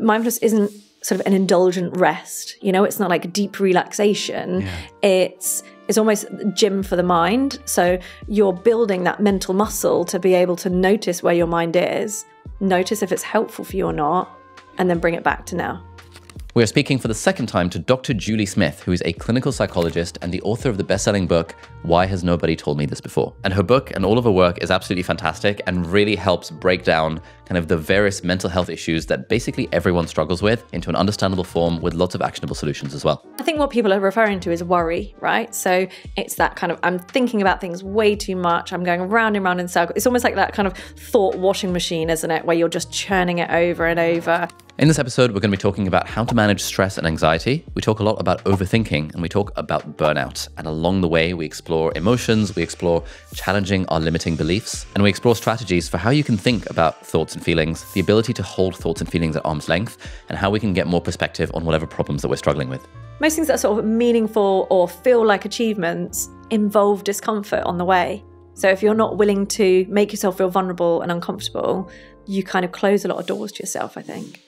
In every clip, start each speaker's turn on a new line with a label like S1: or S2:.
S1: mindfulness isn't sort of an indulgent rest. You know, it's not like deep relaxation.
S2: Yeah.
S1: It's almost gym for the mind. So you're building that mental muscle to be able to notice where your mind is, notice if it's helpful for you or not, and then bring it back to now.
S2: We are speaking for the second time to Dr. Julie Smith, who is a clinical psychologist and the author of the best-selling book, Why Has Nobody Told Me This Before? And her book and all of her work is absolutely fantastic and really helps break down kind of the various mental health issues that basically everyone struggles with into an understandable form with lots of actionable solutions as well.
S1: I think what people are referring to is worry, right? So it's that kind of, I'm thinking about things way too much. I'm going round and round in circles. It's almost like that kind of thought washing machine, isn't it? Where you're just churning it over and over.
S2: In this episode, we're going to be talking about how to manage stress and anxiety. We talk a lot about overthinking and we talk about burnout. And along the way, we explore emotions, we explore challenging our limiting beliefs, and we explore strategies for how you can think about thoughts and feelings, the ability to hold thoughts and feelings at arm's length, and how we can get more perspective on whatever problems that we're struggling with.
S1: Most things that are sort of meaningful or feel like achievements involve discomfort on the way. So if you're not willing to make yourself feel vulnerable and uncomfortable, you kind of close a lot of doors to yourself, I think.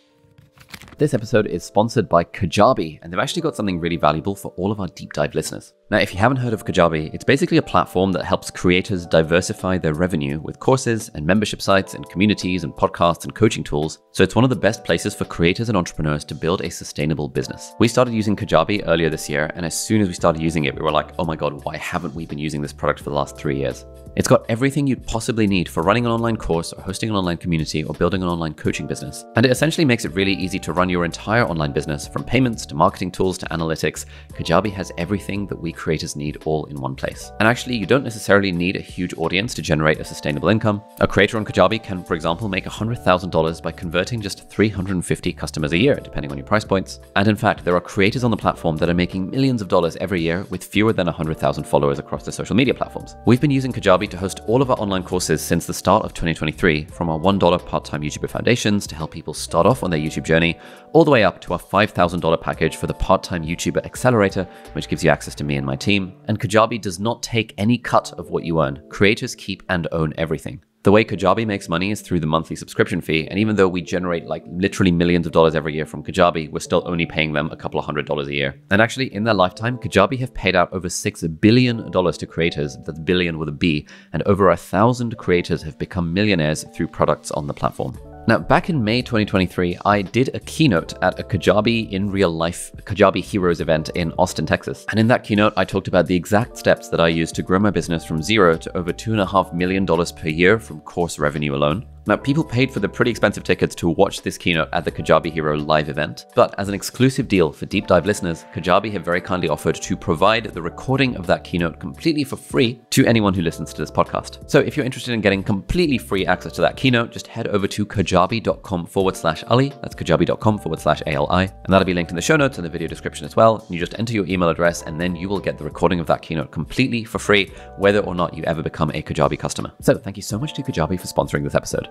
S2: This episode is sponsored by Kajabi, and they've actually got something really valuable for all of our deep dive listeners. Now, if you haven't heard of Kajabi, it's basically a platform that helps creators diversify their revenue with courses and membership sites and communities and podcasts and coaching tools. So it's one of the best places for creators and entrepreneurs to build a sustainable business. We started using Kajabi earlier this year, and as soon as we started using it, we were like, oh my God, why haven't we been using this product for the last 3 years? It's got everything you'd possibly need for running an online course or hosting an online community or building an online coaching business. And it essentially makes it really easy to run your entire online business, from payments to marketing tools to analytics. Kajabi has everything that we creators need all in one place. And actually, you don't necessarily need a huge audience to generate a sustainable income. A creator on Kajabi can, for example, make $100,000 by converting just 350 customers a year, depending on your price points. And in fact, there are creators on the platform that are making millions of dollars every year with fewer than 100,000 followers across their social media platforms. We've been using Kajabi to host all of our online courses since the start of 2023, from our $1 part-time YouTuber foundations to help people start off on their YouTube journey, all the way up to our $5,000 package for the part-time YouTuber accelerator, which gives you access to me and my team. And Kajabi does not take any cut of what you earn. Creators keep and own everything. The way Kajabi makes money is through the monthly subscription fee, and even though we generate like literally millions of dollars every year from Kajabi, we're still only paying them a couple of $100 a year. And actually, in their lifetime, Kajabi have paid out over $6 billion to creators, that's billion with a B, and over 1,000 creators have become millionaires through products on the platform. Now, back in May 2023, I did a keynote at a Kajabi in real life Kajabi Heroes event in Austin, Texas. And in that keynote, I talked about the exact steps that I used to grow my business from zero to over $2.5 million per year from course revenue alone. Now, people paid for the pretty expensive tickets to watch this keynote at the Kajabi Hero live event. But as an exclusive deal for deep dive listeners, Kajabi have very kindly offered to provide the recording of that keynote completely for free to anyone who listens to this podcast. So if you're interested in getting completely free access to that keynote, just head over to kajabi.com/Ali. That's kajabi.com/ALI. And that'll be linked in the show notes and the video description as well. And you just enter your email address and then you will get the recording of that keynote completely for free, whether or not you ever become a Kajabi customer. So thank you so much to Kajabi for sponsoring this episode.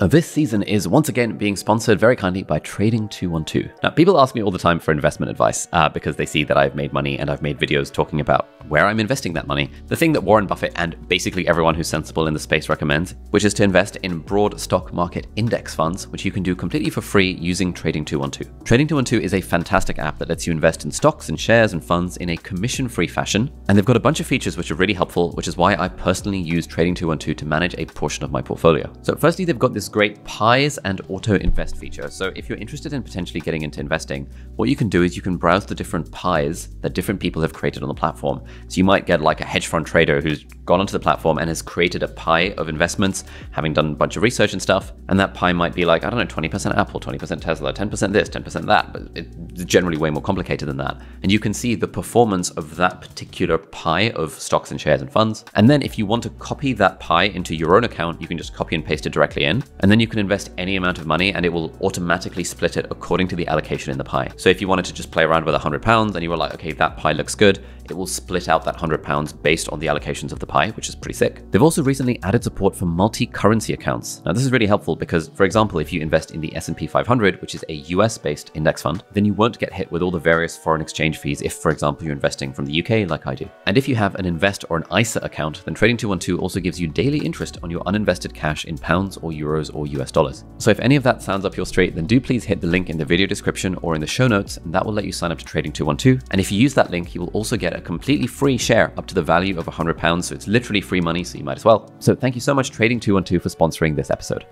S2: This season is once again being sponsored very kindly by Trading 212. Now, people ask me all the time for investment advice because they see that I've made money and I've made videos talking about where I'm investing that money. The thing that Warren Buffett and basically everyone who's sensible in the space recommends, which is to invest in broad stock market index funds, which you can do completely for free using Trading 212. Trading 212 is a fantastic app that lets you invest in stocks and shares and funds in a commission-free fashion. And they've got a bunch of features which are really helpful, which is why I personally use Trading 212 to manage a portion of my portfolio. So firstly, they've got this great pies and auto invest feature. So if you're interested in potentially getting into investing, what you can do is you can browse the different pies that different people have created on the platform. So you might get like a hedge fund trader who's gone onto the platform and has created a pie of investments, having done a bunch of research and stuff. And that pie might be like, I don't know, 20% Apple, 20% Tesla, 10% this, 10% that, but it's generally way more complicated than that. And you can see the performance of that particular pie of stocks and shares and funds. And then if you want to copy that pie into your own account, you can just copy and paste it directly in. And then you can invest any amount of money and it will automatically split it according to the allocation in the pie. So if you wanted to just play around with £100 and you were like, okay, that pie looks good, it will split out that £100 based on the allocations of the pie, which is pretty sick. They've also recently added support for multi-currency accounts. Now, this is really helpful because, for example, if you invest in the S&P 500, which is a US-based index fund, then you won't get hit with all the various foreign exchange fees if, for example, you're investing from the UK like I do. And if you have an Invest or an ISA account, then Trading 212 also gives you daily interest on your uninvested cash in pounds or euros or US dollars. So if any of that sounds up your street, then do please hit the link in the video description or in the show notes, and that will let you sign up to Trading 212. And if you use that link, you will also get a completely free share up to the value of £100. So it's literally free money, so you might as well. So thank you so much, Trading 212, for sponsoring this episode.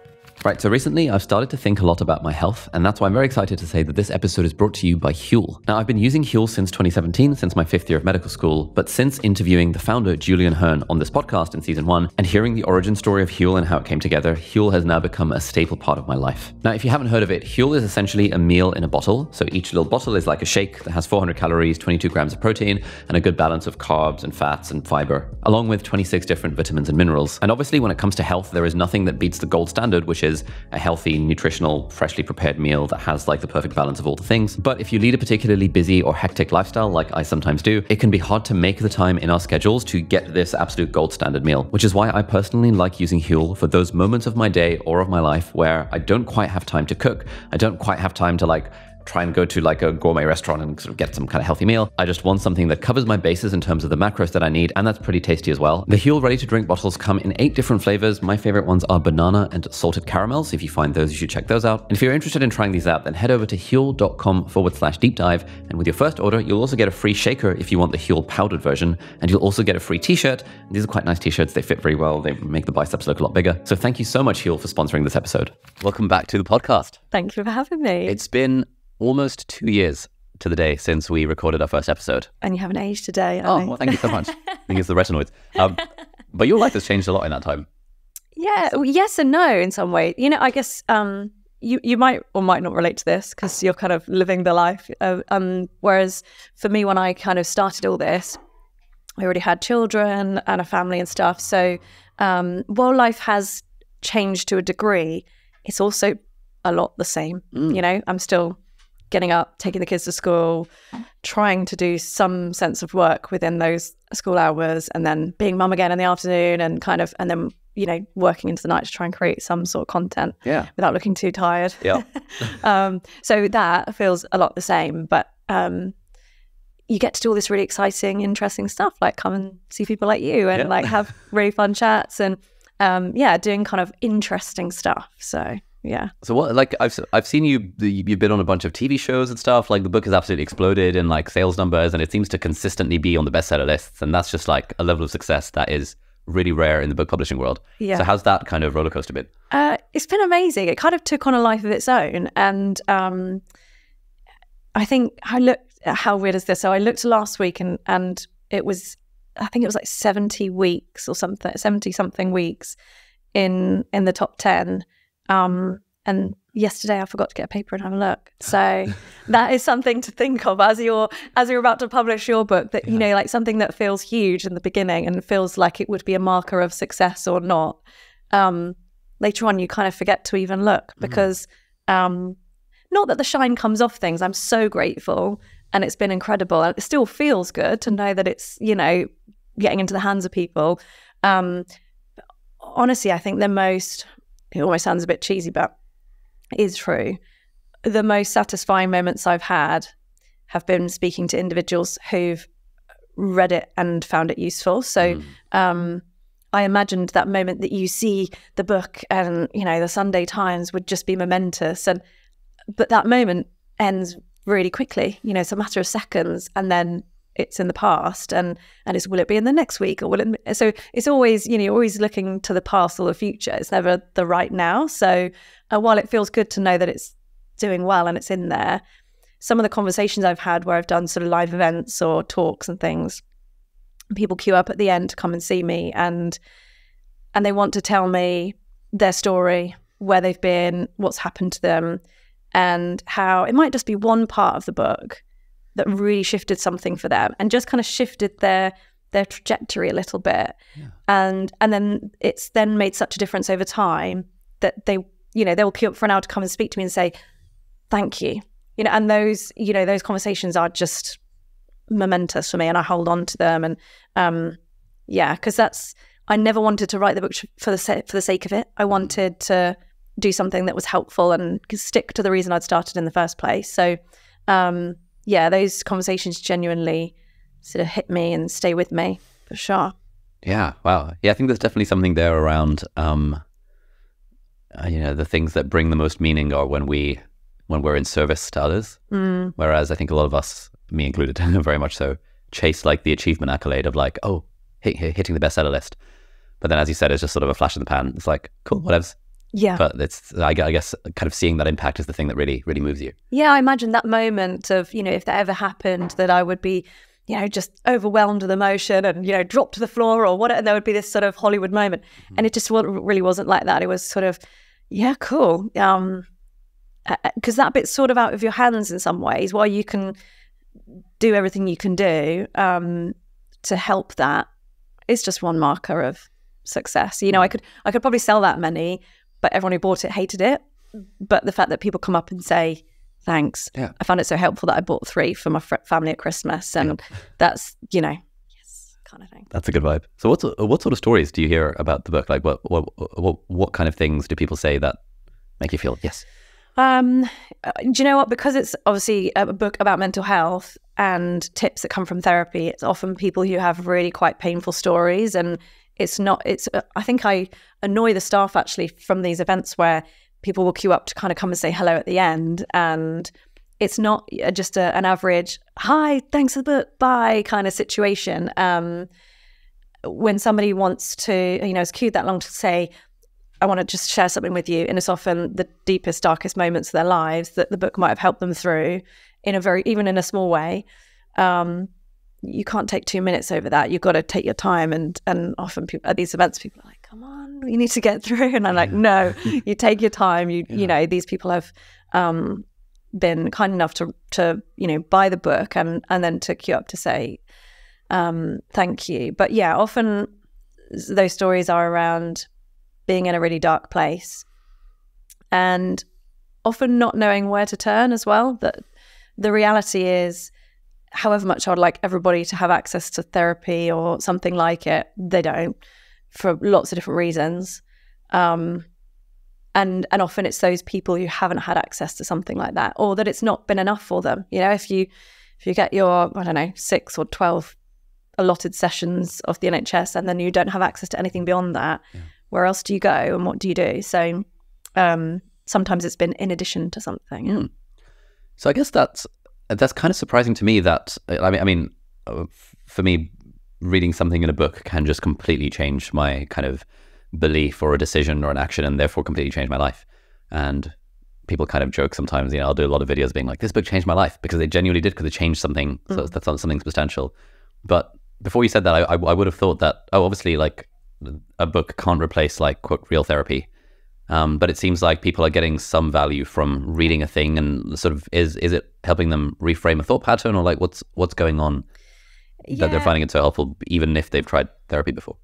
S2: Right, so recently I've started to think a lot about my health, and that's why I'm very excited to say that this episode is brought to you by Huel. Now, I've been using Huel since 2017, since my 5th year of medical school, but since interviewing the founder, Julian Hearn, on this podcast in season 1, and hearing the origin story of Huel and how it came together, Huel has now become a staple part of my life. Now, if you haven't heard of it, Huel is essentially a meal in a bottle. So each little bottle is like a shake that has 400 calories, 22 grams of protein, and a good balance of carbs and fats and fiber, along with 26 different vitamins and minerals. And obviously, when it comes to health, there is nothing that beats the gold standard, which is a healthy, nutritional, freshly prepared meal that has like the perfect balance of all the things. But if you lead a particularly busy or hectic lifestyle, like I sometimes do, it can be hard to make the time in our schedules to get this absolute gold standard meal, which is why I personally like using Huel for those moments of my day or of my life where I don't quite have time to cook. I don't quite have time to try and go to like a gourmet restaurant and sort of get some kind of healthy meal. I just want something that covers my bases in terms of the macros that I need, and that's pretty tasty as well. The Huel ready to drink bottles come in 8 different flavors. My favorite ones are banana and salted caramel, so if you find those, you should check those out. And if you're interested in trying these out, then head over to huel.com/deep dive, and with your first order, you'll also get a free shaker if you want the Huel powdered version, and you'll also get a free t-shirt. And these are quite nice t-shirts. They fit very well. They make the biceps look a lot bigger. So thank you so much, Huel, for sponsoring this episode. Welcome back to the podcast.
S1: Thank you for having me.
S2: It's been almost 2 years to the day since we recorded our first episode.
S1: And you haven't aged today.
S2: Well, thank you so much. I think it's the retinoids. But your life has changed a lot in that time.
S1: Yeah, well, yes and no in some way. You know, I guess you might or might not relate to this because you're kind of living the life. Whereas for me, when I kind of started all this, I already had children and a family and stuff. So while life has changed to a degree, it's also a lot the same. You know, I'm still getting up, taking the kids to school, trying to do some sense of work within those school hours, and then being mum again in the afternoon, and then, you know, working into the night to try and create some sort of content without looking too tired.
S2: Yeah.
S1: So that feels a lot the same, but you get to do all this really exciting, interesting stuff, like come and see people like you and like have really fun chats and doing kind of interesting stuff. So yeah.
S2: So what, like I've seen you've been on a bunch of TV shows and stuff. Like the book has absolutely exploded in like sales numbers, and it seems to consistently be on the bestseller lists. And that's just like a level of success that is really rare in the book publishing world. Yeah. So how's that kind of roller coaster been?
S1: It's been amazing. It kind of took on a life of its own. And I think I looked at, how weird is this? So I looked last week and it was, I think it was like 70 weeks or something, 70 something weeks in the top 10. And yesterday I forgot to get a paper and have a look. So that is something to think of as you're about to publish your book, that, you know, like something that feels huge in the beginning and feels like it would be a marker of success or not. Later on, you kind of forget to even look because, not that the shine comes off things. I'm so grateful and it's been incredible. And it still feels good to know that it's, you know, getting into the hands of people. Honestly, I think it almost sounds a bit cheesy, but it is true. The most satisfying moments I've had have been speaking to individuals who've read it and found it useful. So I imagined that moment that you see the book and, you know, the Sunday Times would just be momentous. But that moment ends really quickly. You know, it's a matter of seconds, and then it's in the past, and it's, will it be in the next week, or will it? So it's always, you know, you're always looking to the past or the future. It's never the right now. So while it feels good to know that it's doing well and it's in there, some of the conversations I've had where I've done sort of live events or talks and things, people queue up at the end to come and see me, and they want to tell me their story, where they've been, what's happened to them, and how it might just be one part of the book that really shifted something for them and just kind of shifted their trajectory a little bit. And then it's then made such a difference over time that they, you know, they'll queue up for an hour to come and speak to me and say, thank you. You know, and those, you know, those conversations are just
S3: momentous for me, and I hold on to them. And because I never wanted to write the book for the sake of it. I wanted to do something that was helpful and stick to the reason I'd started in the first place. So those conversations genuinely sort of hit me and stay with me for sure.
S2: Yeah, wow. Yeah, I think there's definitely something there around the things that bring the most meaning are when we're in service to others. Whereas I think a lot of us, me included, very much so, chase like the achievement accolade of like, oh, hitting the bestseller list. But then, as you said, it's just sort of a flash in the pan. It's like, cool, whatevs.
S3: Yeah.
S2: But it's, I guess, kind of seeing that impact is the thing that really, really moves you.
S3: Yeah, I imagine that moment of, if that ever happened, that I would be, just overwhelmed with emotion and, drop to the floor or whatever. And there would be this sort of Hollywood moment. And it just really wasn't like that. It was sort of, yeah, cool. Because that bit's sort of out of your hands in some ways. While you can do everything you can do to help that, it's just one marker of success. I could probably sell that many, but everyone who bought it hated it. But the fact that people come up and say, thanks, I found it so helpful that I bought 3 for my family at Christmas. And that's, yes, kind of thing.
S2: That's a good vibe. So what sort of stories do you hear about the book? Like what kind of things do people say that make you feel, yes?
S3: Do you know what? Because it's obviously a book about mental health and tips that come from therapy, it's often people who have really quite painful stories. And I think I annoy the staff actually from these events where people will queue up to kind of come and say hello at the end. And it's not just an average, hi, thanks for the book, bye kind of situation. When somebody wants to, is queued that long to say, I want to just share something with you. And it's often the deepest, darkest moments of their lives that the book might have helped them through even in a small way. You can't take 2 minutes over that. You've got to take your time. And often at these events, people are like, come on, you need to get through. And I'm like, no, you take your time. These people have been kind enough to buy the book and then to queue up to say, thank you. But yeah, often those stories are around being in a really dark place and often not knowing where to turn as well. That the reality is, however much I would like everybody to have access to therapy or something like it, they don't, for lots of different reasons. And often it's those people who haven't had access to something like that, or that it's not been enough for them. If you get your, 6 or 12 allotted sessions of the NHS and then you don't have access to anything beyond that, where else do you go and what do you do? So sometimes it's been in addition to something.
S2: So I guess that's kind of surprising to me that, for me, reading something in a book can just completely change my kind of belief or a decision or an action, and therefore completely change my life. And people kind of joke sometimes, I'll do a lot of videos being like, this book changed my life, because it genuinely did, because it changed something. So that's something substantial. But before you said that, I would have thought that, obviously, like, a book can't replace, like, quote, real therapy. But it seems like people are getting some value from reading a thing, and sort of is it helping them reframe a thought pattern, or like what's going on that they're finding it so helpful, even if they've tried therapy before?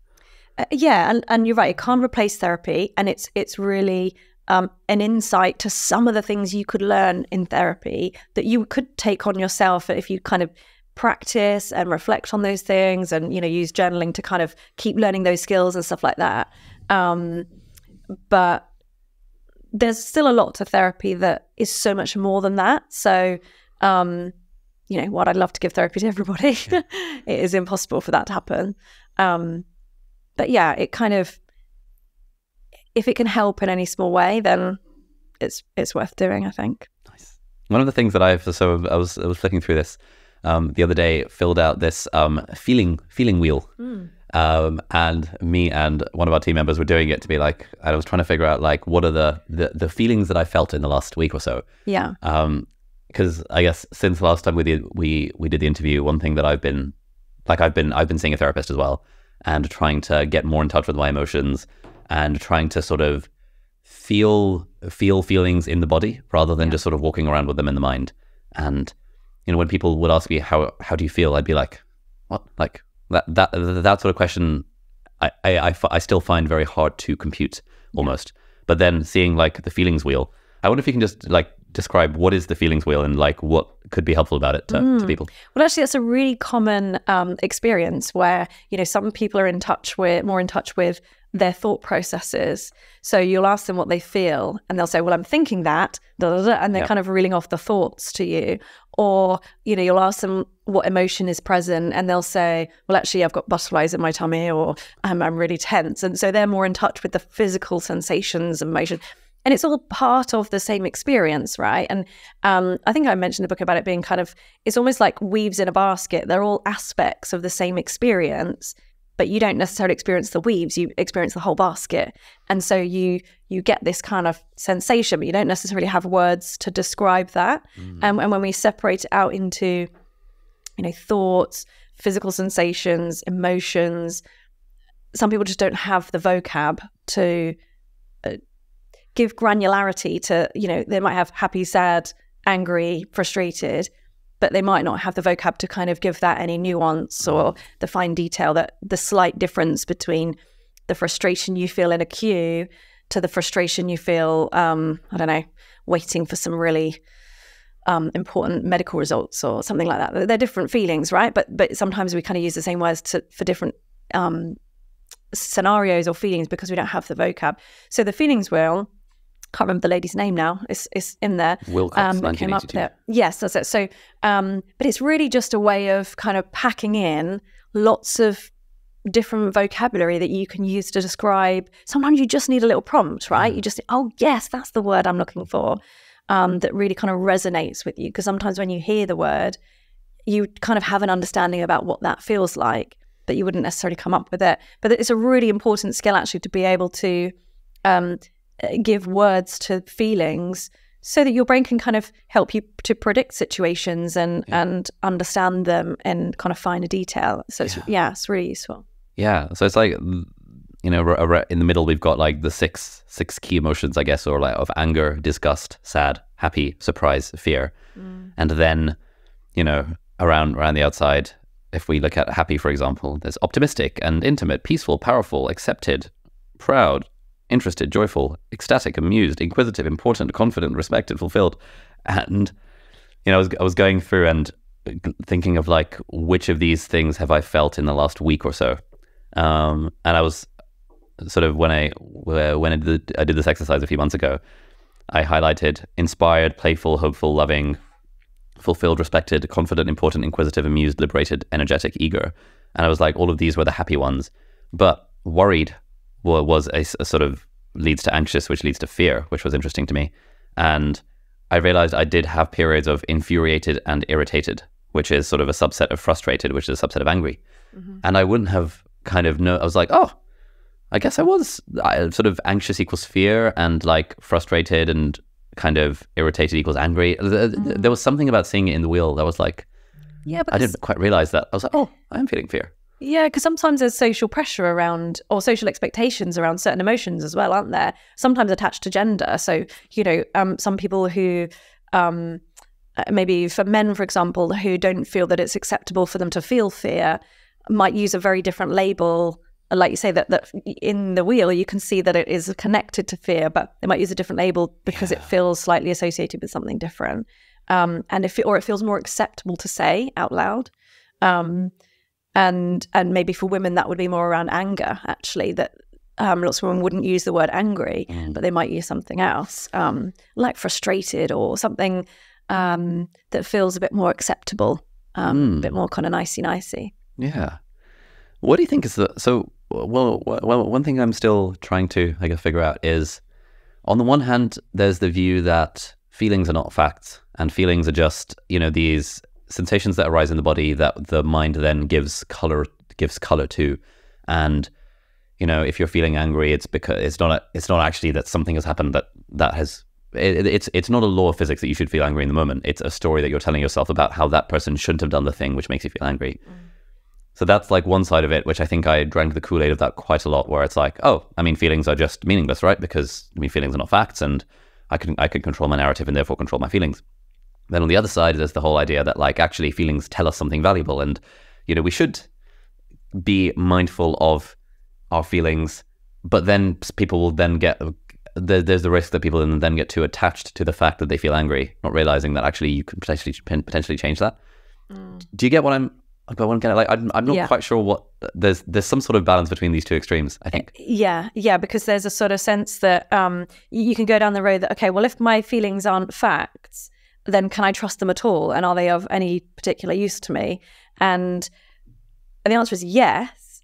S3: And you're right, it can't replace therapy, and it's really an insight to some of the things you could learn in therapy that you could take on yourself if you kind of practice and reflect on those things, and use journaling to kind of keep learning those skills and stuff like that. But there's still a lot to therapy that is so much more than that. So, what I'd love to give therapy to everybody. It is impossible for that to happen. But yeah, it kind of, if it can help in any small way, then it's worth doing, I think.
S2: Nice. One of the things that I was flicking through this the other day, filled out this feeling wheel. And me and one of our team members were doing it to be like, I was trying to figure out like, what are the feelings that I felt in the last week or so.
S3: Yeah.
S2: Because I guess since the last time we did the interview, one thing that I've been seeing a therapist as well, and trying to get more in touch with my emotions, and trying to sort of feel feelings in the body rather than just sort of walking around with them in the mind. And when people would ask me how do you feel, I'd be like, what? Like that sort of question I still find very hard to compute almost. But then seeing like the feelings wheel, I wonder if you can just like describe what is the feelings wheel and like what could be helpful about it to people?
S3: Well, actually, that's a really common experience where, some people are more in touch with their thought processes. So you'll ask them what they feel and they'll say, well, I'm thinking that, and they're kind of reeling off the thoughts to you. Or, you'll ask them what emotion is present and they'll say, well, actually, I've got butterflies in my tummy, or I'm really tense. And so they're more in touch with the physical sensations and emotion. And it's all part of the same experience, right? And I think I mentioned in the book about it being it's almost like weaves in a basket. They're all aspects of the same experience, but you don't necessarily experience the weaves, you experience the whole basket. And so you get this kind of sensation, but you don't necessarily have words to describe that. And when we separate it out into, thoughts, physical sensations, emotions, some people just don't have the vocab to give granularity to, they might have happy, sad, angry, frustrated, but they might not have the vocab to kind of give that any nuance or the fine detail, that the slight difference between the frustration you feel in a queue to the frustration you feel, waiting for some really important medical results or something like that. They're different feelings, right? But sometimes we kind of use the same words for different scenarios or feelings because we don't have the vocab. So the feelings wheel, can't remember the lady's name now. It's in there.
S2: Wilcox, 1982.
S3: Yes, that's it. So, but it's really just a way of kind of packing in lots of different vocabulary that you can use to describe. Sometimes you just need a little prompt, right? You just, oh yes, that's the word I'm looking for. That really kind of resonates with you, because sometimes when you hear the word, you kind of have an understanding about what that feels like, but you wouldn't necessarily come up with it. But it's a really important skill actually to be able to give words to feelings so that your brain can kind of help you to predict situations and understand them and kind of find a detail. So it's really useful.
S2: Yeah. So it's like, in the middle, we've got like the six key emotions, I guess, or like of anger, disgust, sad, happy, surprise, fear. And then, around the outside, if we look at happy, for example, there's optimistic and intimate, peaceful, powerful, accepted, proud, interested, joyful, ecstatic, amused, inquisitive, important, confident, respected, fulfilled. And, I was going through and thinking of like, which of these things have I felt in the last week or so? And I was sort of, when I did this exercise a few months ago, I highlighted inspired, playful, hopeful, loving, fulfilled, respected, confident, important, inquisitive, amused, liberated, energetic, eager. And I was like, all of these were the happy ones. But worried was a sort of leads to anxious, which leads to fear, which was interesting to me. And I realized I did have periods of infuriated and irritated, which is sort of a subset of frustrated, which is a subset of angry. And I wouldn't have I was like, oh, I guess I was sort of anxious equals fear, and like frustrated and kind of irritated equals angry. There was something about seeing it in the wheel that was like, I didn't quite realize that. I was like, oh, I am feeling fear.
S3: Yeah, because sometimes there's social pressure around, or social expectations around certain emotions as well, aren't there? Sometimes attached to gender. So, some people who, maybe for men, for example, who don't feel that it's acceptable for them to feel fear, might use a very different label. Like you say, that in the wheel, you can see that it is connected to fear, but they might use a different label because it feels slightly associated with something different. And it feels more acceptable to say out loud. And maybe for women, that would be more around anger, actually, that lots of women wouldn't use the word angry, but they might use something else, like frustrated or something that feels a bit more acceptable, a bit more kind of nicey-nicey.
S2: Yeah. What do you think is one thing I'm still trying to, figure out is, on the one hand, there's the view that feelings are not facts, and feelings are just, these sensations that arise in the body that the mind then gives color to. And if you're feeling angry, it's because it's not actually that something has happened it's not a law of physics that you should feel angry in the moment. It's a story that you're telling yourself about how that person shouldn't have done the thing which makes you feel angry. So that's like one side of it, which I think I drank the Kool-Aid of that quite a lot, where it's like, oh, feelings are just meaningless, right? Because feelings are not facts, and I can control my narrative and therefore control my feelings. Then on the other side, there's the whole idea that like actually feelings tell us something valuable, and we should be mindful of our feelings, but then people will then get there's the risk that people then get too attached to the fact that they feel angry, not realizing that actually you can potentially change that. Do you get what I'm getting at? Like, I'm not quite sure what, there's some sort of balance between these two extremes, I think.
S3: Yeah, because there's a sort of sense that you can go down the road that, okay, well, if my feelings aren't facts, then can I trust them at all? And are they of any particular use to me? And the answer is yes,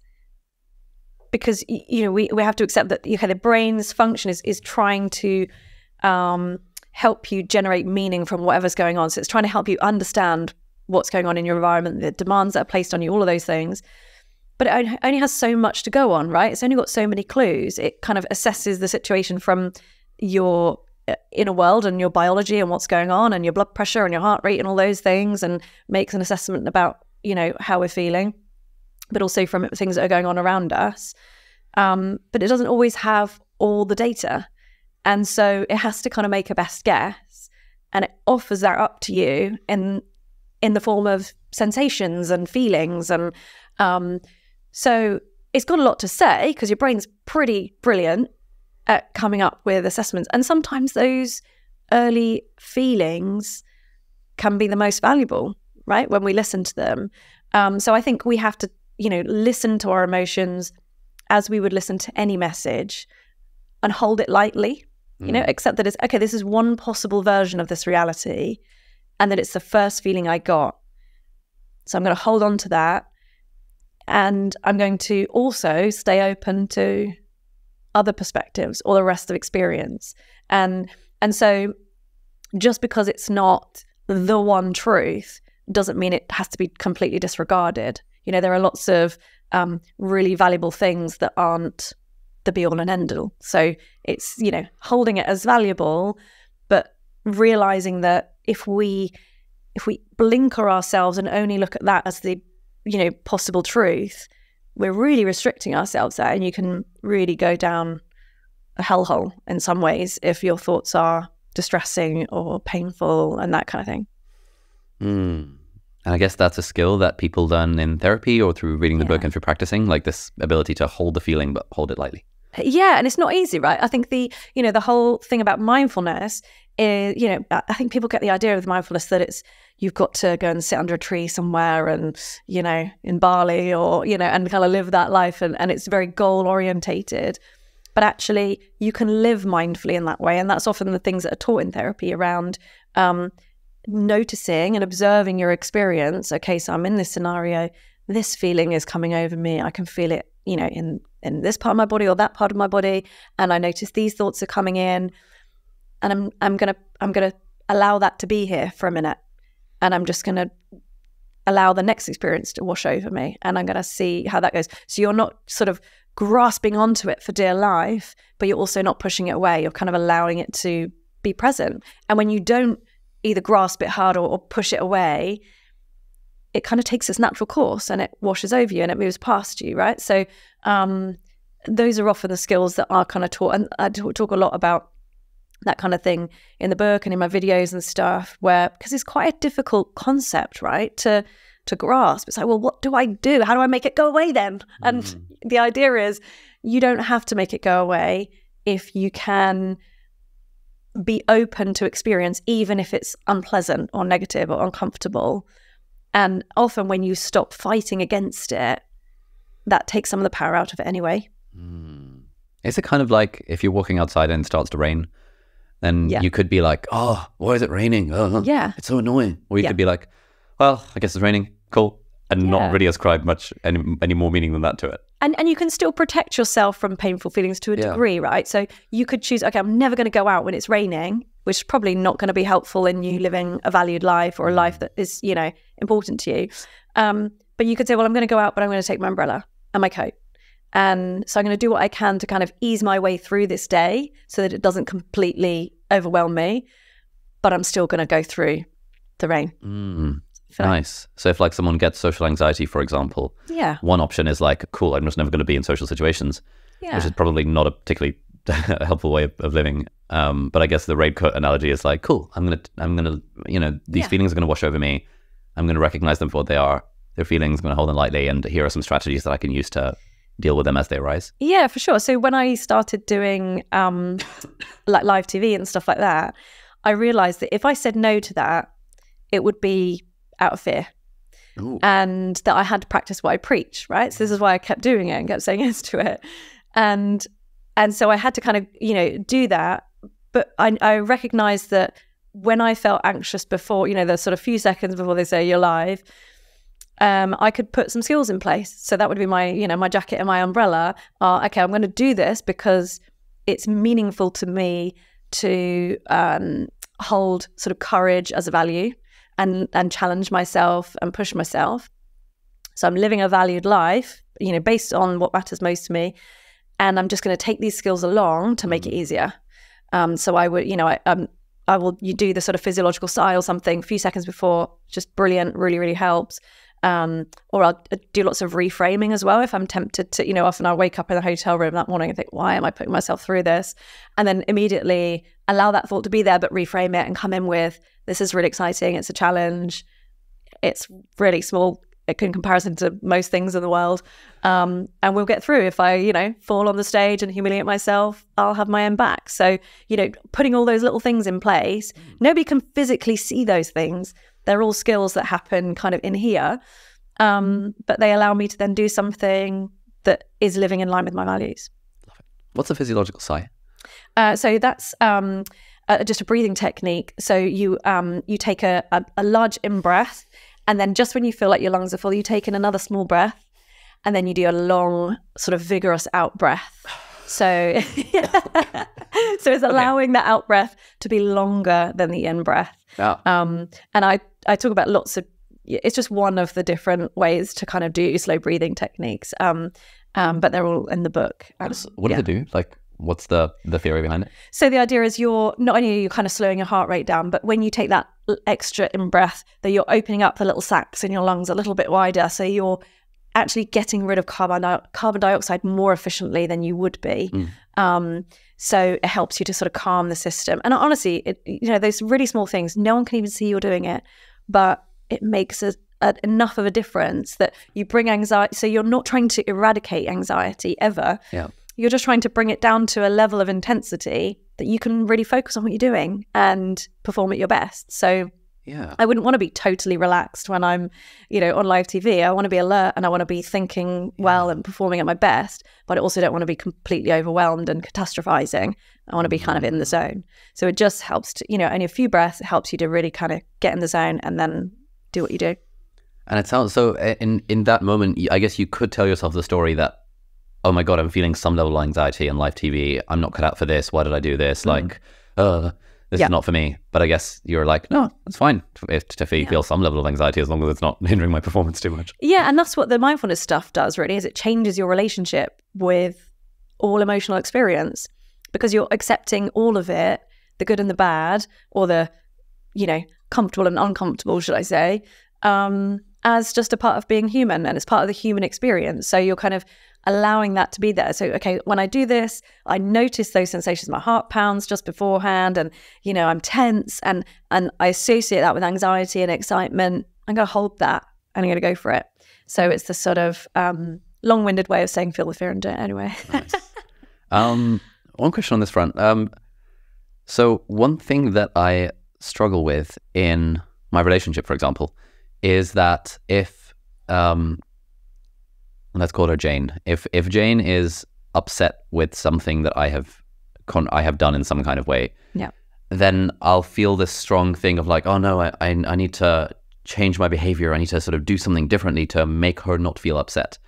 S3: because, you know, we have to accept that, okay, the brain's function is trying to help you generate meaning from whatever's going on. So it's trying to help you understand what's going on in your environment, the demands that are placed on you, all of those things. But it only has so much to go on, right? It's only got so many clues. It kind of assesses the situation from your inner world and your biology and what's going on and your blood pressure and your heart rate and all those things, and makes an assessment about, you know, how we're feeling, but also from things that are going on around us. But it doesn't always have all the data. And so it has to kind of make a best guess, and it offers that up to you in the form of sensations and feelings. And so it's got a lot to say, because your brain's pretty brilliant at coming up with assessments. And sometimes those early feelings can be the most valuable, right, when we listen to them. So I think we have to, you know, listen to our emotions as we would listen to any message, and hold it lightly, you know, accept that it's, okay, this is one possible version of this reality, and that it's the first feeling I got. So I'm going to hold on to that. And I'm going to also stay open to other perspectives or the rest of experience. And so just because it's not the one truth doesn't mean it has to be completely disregarded. You know, there are lots of really valuable things that aren't the be all and end all. So it's, you know, holding it as valuable, but realizing that if we blinker ourselves and only look at that as the, you know, possible truth, we're really restricting ourselves there, and you can really go down a hellhole in some ways if your thoughts are distressing or painful and that kind of thing.
S2: And I guess that's a skill that people learn in therapy or through reading the book and through practicing, like this ability to hold the feeling but hold it lightly.
S3: Yeah, and it's not easy, right? I think the whole thing about mindfulness is, you know, I think people get the idea of mindfulness that it's, you've got to go and sit under a tree somewhere and, you know, in Bali, or, you know, and kind of live that life, and it's very goal orientated. But actually you can live mindfully in that way. And that's often the things that are taught in therapy around noticing and observing your experience. Okay, so I'm in this scenario, this feeling is coming over me, I can feel it, you know, in this part of my body or that part of my body, and I notice these thoughts are coming in, and I'm gonna allow that to be here for a minute, and I'm just gonna allow the next experience to wash over me, and I'm gonna see how that goes. So you're not sort of grasping onto it for dear life, but you're also not pushing it away. You're kind of allowing it to be present. And when you don't either grasp it hard or push it away, it kind of takes its natural course and it washes over you and it moves past you, right? So those are often the skills that are kind of taught. And I talk a lot about that kind of thing in the book and in my videos and stuff, where, because it's quite a difficult concept, right, to grasp. It's like, well, what do I do? How do I make it go away then? And the idea is you don't have to make it go away if you can be open to experience, even if it's unpleasant or negative or uncomfortable. And often when you stop fighting against it, that takes some of the power out of it anyway.
S2: Is it kind of like if you're walking outside and it starts to rain, then you could be like, oh, why is it raining? Oh,
S3: yeah,
S2: it's so annoying. Or you could be like, well, I guess it's raining. Cool. And not really ascribe much any more meaning than that to it.
S3: And you can still protect yourself from painful feelings to a degree, right? So you could choose, okay, I'm never going to go out when it's raining, which is probably not going to be helpful in you living a valued life or a life that is, you know, important to you. But you could say, well, I'm going to go out, but I'm going to take my umbrella and my coat. And so I'm going to do what I can to kind of ease my way through this day so that it doesn't completely overwhelm me, but I'm still going to go through the rain.
S2: Nice. So if like someone gets social anxiety, for example, one option is like, cool, I'm just never going to be in social situations, which is probably not a particularly helpful way of living. But I guess the raincoat analogy is like, cool, I'm gonna, you know, these feelings are going to wash over me. I'm going to recognize them for what they are. Their feelings, I'm going to hold them lightly, and here are some strategies that I can use to deal with them as they arise?
S3: Yeah, for sure. So when I started doing like live TV and stuff like that, I realized that if I said no to that, it would be out of fear.
S2: Ooh.
S3: And that I had to practice what I preach, right? So this is why I kept doing it and kept saying yes to it. And so I had to kind of, you know, do that. But I recognized that when I felt anxious before, you know, the sort of few seconds before they say you're live, I could put some skills in place. So that would be my, you know, my jacket and my umbrella. Okay, I'm going to do this because it's meaningful to me to hold sort of courage as a value and challenge myself and push myself. So I'm living a valued life, you know, based on what matters most to me. And I'm just going to take these skills along to make it easier. So I would, you know, you do the sort of physiological sigh or something a few seconds before, just brilliant, really, really helps. Or I'll do lots of reframing as well if I'm tempted to, you know, often I'll wake up in the hotel room that morning and think, why am I putting myself through this? And then immediately allow that thought to be there, but reframe it and come in with, this is really exciting, it's a challenge, it's really small in comparison to most things in the world. And we'll get through. If I, you know, fall on the stage and humiliate myself, I'll have my own back. So, you know, putting all those little things in place, nobody can physically see those things. They're all skills that happen kind of in here. But they allow me to then do something that is living in line with my values.
S2: Love it. What's a physiological sigh?
S3: So that's just a breathing technique. So you take a large in-breath, and then just when you feel like your lungs are full, you take in another small breath, and then you do a long, sort of vigorous out-breath. So, so it's allowing that out-breath to be longer than the in-breath.
S2: Yeah.
S3: And I talk about lots of, it's just one of the different ways to kind of do slow breathing techniques. But they're all in the book.
S2: What do they do? Like, what's the theory behind it?
S3: So the idea is you're not only are you kind of slowing your heart rate down, but when you take that extra in breath, that you're opening up the little sacs in your lungs a little bit wider. So you're actually getting rid of carbon dioxide more efficiently than you would be. So it helps you to sort of calm the system. And honestly, you know, those really small things, no one can even see you're doing it, but it makes enough of a difference that you bring anxiety. So you're not trying to eradicate anxiety ever.
S2: Yeah.
S3: You're just trying to bring it down to a level of intensity that you can really focus on what you're doing and perform at your best. So
S2: yeah,
S3: I wouldn't want to be totally relaxed when I'm, you know, on live TV. I want to be alert and I want to be thinking well and performing at my best, but I also don't want to be completely overwhelmed and catastrophizing. I want to be kind of in the zone. So it just helps to, you know, only a few breaths, it helps you to really kind of get in the zone and then do what you do.
S2: And it sounds so in that moment, I guess you could tell yourself the story that, oh my God, I'm feeling some level of anxiety on live TV. I'm not cut out for this. Why did I do this? Like, this is not for me. But I guess you're like, no, it's fine to feel some level of anxiety as long as it's not hindering my performance too much.
S3: Yeah, and that's what the mindfulness stuff does really, is it changes your relationship with all emotional experience because you're accepting all of it, the good and the bad, or the, you know, comfortable and uncomfortable, should I say, as just a part of being human, and it's part of the human experience. So you're kind of allowing that to be there. So, okay, when I do this, I notice those sensations, my heart pounds just beforehand, and, you know, I'm tense, and I associate that with anxiety and excitement. I'm going to hold that and I'm going to go for it. So it's the sort of long-winded way of saying feel the fear and do it anyway.
S2: Nice. One question on this front. So one thing that I struggle with in my relationship, for example, is that if let's call her Jane. If Jane is upset with something that I have done in some kind of way, then I'll feel this strong thing of like, oh no, I need to change my behavior. I need to sort of do something differently to make her not feel upset.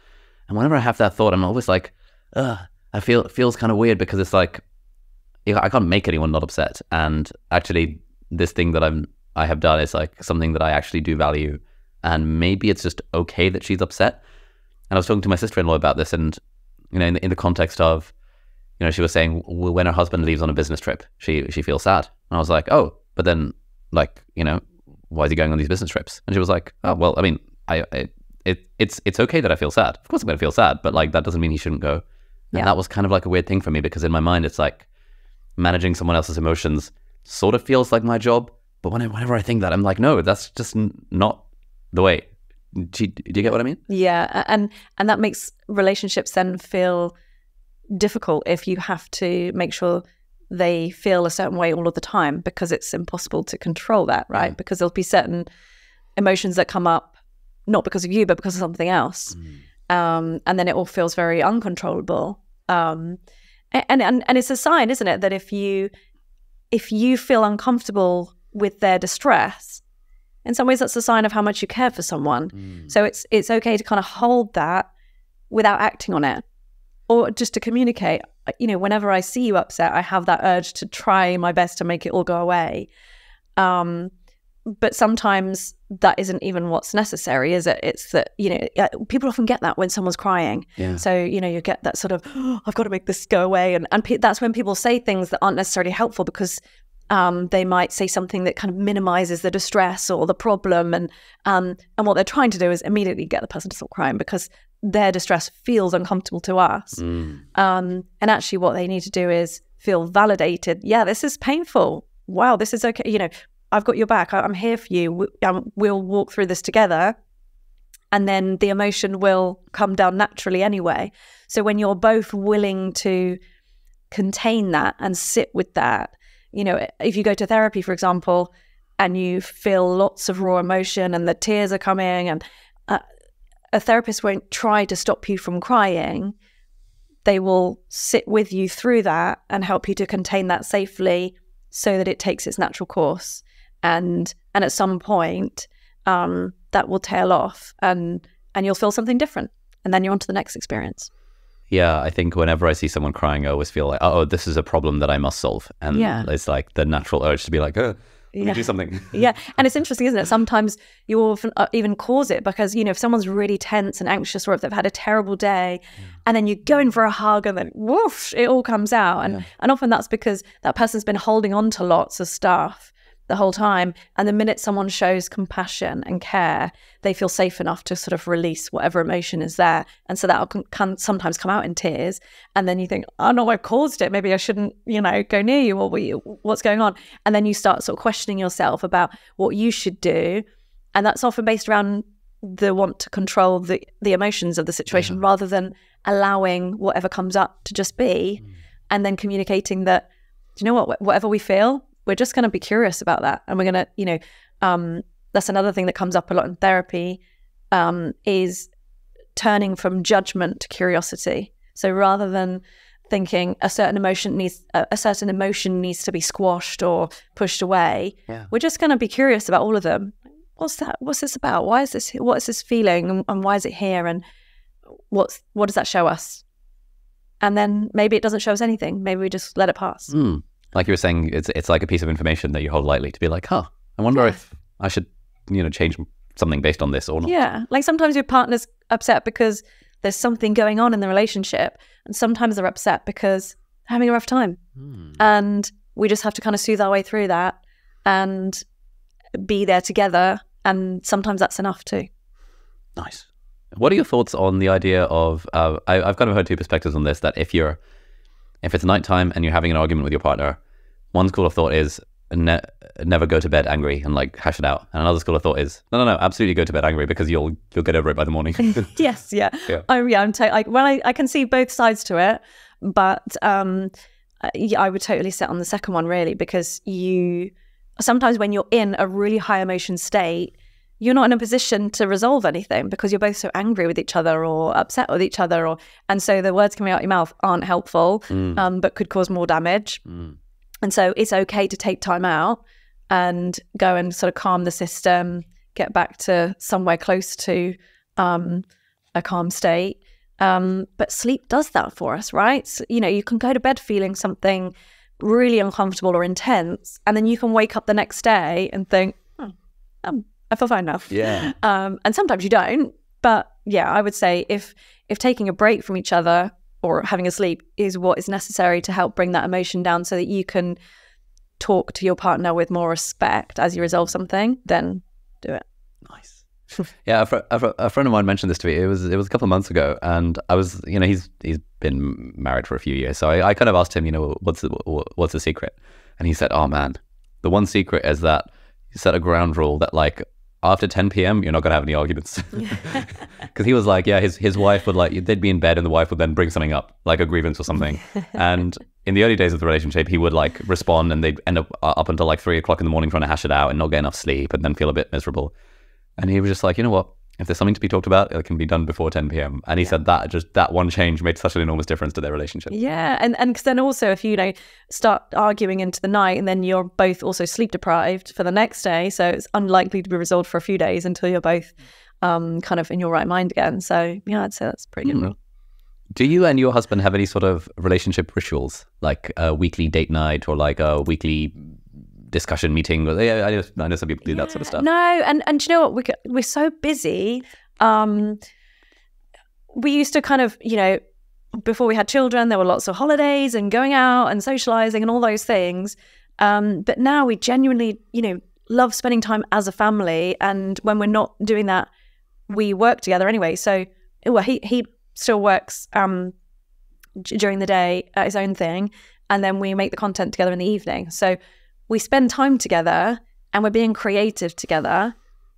S2: And whenever I have that thought, I'm always like, it feels kind of weird because it's like, I can't make anyone not upset. And actually, this thing that I have done is like something that I actually do value. And maybe it's just okay that she's upset. And I was talking to my sister-in-law about this, and, you know, in the context of, you know, she was saying, well, when her husband leaves on a business trip, she feels sad. And I was like, oh, but then, like, you know, why is he going on these business trips? And she was like, oh, well, I mean, it's okay that I feel sad. Of course I'm going to feel sad, but like that doesn't mean he shouldn't go. And that was kind of like a weird thing for me, because in my mind, it's like managing someone else's emotions sort of feels like my job. But whenever I think that, I'm like, no, that's just not the way. Do you get what I mean?
S3: Yeah, and that makes relationships then feel difficult if you have to make sure they feel a certain way all of the time, because it's impossible to control that, right?
S2: Yeah.
S3: Because there'll be certain emotions that come up not because of you, but because of something else. And then it all feels very uncontrollable. And it's a sign, isn't it, that if you feel uncomfortable with their distress, in some ways that's a sign of how much you care for someone. So it's okay to kind of hold that without acting on it, or just to communicate. You know, whenever I see you upset, I have that urge to try my best to make it all go away. But sometimes that isn't even what's necessary, is it? It's that, you know, people often get that when someone's crying.
S2: Yeah.
S3: So, you know, you get that sort of, oh, I've got to make this go away. And that's when people say things that aren't necessarily helpful, because they might say something that kind of minimizes the distress or the problem. And what they're trying to do is immediately get the person to stop crying, because their distress feels uncomfortable to us. And actually what they need to do is feel validated. Yeah, this is painful. Wow, this is okay. You know, I've got your back. I'm here for you. We'll walk through this together. And then the emotion will come down naturally anyway. So when you're both willing to contain that and sit with that, you know, if you go to therapy, for example, and you feel lots of raw emotion and the tears are coming, and a therapist won't try to stop you from crying. They will sit with you through that and help you to contain that safely so that it takes its natural course. And at some point, that will tail off, and you'll feel something different. And then you're on to the next experience.
S2: Yeah, I think whenever I see someone crying, I always feel like, oh, this is a problem that I must solve. And it's like the natural urge to be like, oh, let me do something.
S3: Yeah. And it's interesting, isn't it? Sometimes you often even cause it because, you know, if someone's really tense and anxious, or if they've had a terrible day, and then you go in for a hug and then whoosh, it all comes out. And often that's because that person's been holding on to lots of stuff the whole time. And the minute someone shows compassion and care, they feel safe enough to sort of release whatever emotion is there. And so that can sometimes come out in tears. And then you think, oh no, I've caused it. Maybe I shouldn't, you know, go near you, or what's going on? And then you start sort of questioning yourself about what you should do. And that's often based around the want to control the emotions of the situation, rather than allowing whatever comes up to just be, and then communicating that, do you know what, whatever we feel, we're just going to be curious about that. And we're going to, you know, that's another thing that comes up a lot in therapy, is turning from judgment to curiosity. So rather than thinking a certain emotion needs to be squashed or pushed away, we're just going to be curious about all of them. What's that? What's this about? Why is this? What is this feeling? And why is it here? And what does that show us? And then maybe it doesn't show us anything. Maybe we just let it pass.
S2: Like you were saying, it's like a piece of information that you hold lightly, to be like, I wonder if I should, you know, change something based on this or not. Yeah,
S3: like sometimes your partner's upset because there's something going on in the relationship, and sometimes they're upset because they're having a rough time. And we just have to kind of soothe our way through that and be there together. And sometimes that's enough too.
S2: Nice. What are your thoughts on the idea of, I've kind of heard two perspectives on this, that if it's nighttime and you're having an argument with your partner, one school of thought is never go to bed angry and like hash it out. And another school of thought is, no, absolutely go to bed angry, because you'll get over it by the morning.
S3: Yes, yeah. I can see both sides to it, but I would totally sit on the second one, really, because sometimes when you're in a really high emotion state, you're not in a position to resolve anything because you're both so angry with each other or upset with each other, and so the words coming out your mouth aren't helpful, but could cause more damage. And so it's okay to take time out and go and sort of calm the system, get back to somewhere close to a calm state. But sleep does that for us, right? So, you know, you can go to bed feeling something really uncomfortable or intense, and then you can wake up the next day and think, I feel fine now.
S2: Yeah.
S3: And sometimes you don't. But yeah, I would say if taking a break from each other or having a sleep is what is necessary to help bring that emotion down so that you can talk to your partner with more respect as you resolve something, then do it.
S2: Nice. Yeah, a friend of mine mentioned this to me. It was a couple of months ago, and I was, you know, he's been married for a few years, so I kind of asked him, you know, what's the secret? And he said, oh man, the one secret is that you set a ground rule that, like, after 10 p.m., you're not going to have any arguments. Because he was like, yeah, his wife would like, they'd be in bed and the wife would then bring something up, like a grievance or something. And in the early days of the relationship, he would like respond and they'd end up until like 3 o'clock in the morning trying to hash it out and not get enough sleep and then feel a bit miserable. And he was just like, you know what? If there's something to be talked about, it can be done before 10 p.m. And he said that just that one change made such an enormous difference to their relationship.
S3: Yeah. And because then also if you start arguing into the night and then you're both also sleep deprived for the next day, so it's unlikely to be resolved for a few days until you're both kind of in your right mind again. So yeah, I'd say that's pretty good.
S2: Do you and your husband have any sort of relationship rituals, like a weekly date night or like a weekly discussion meeting? I know some people do that sort of stuff.
S3: No, and do you know what? We're so busy. We used to kind of, before we had children, there were lots of holidays and going out and socializing and all those things. But now we genuinely, love spending time as a family. And when we're not doing that, we work together anyway. So he still works during the day at his own thing, and then we make the content together in the evening. So we spend time together and we're being creative together.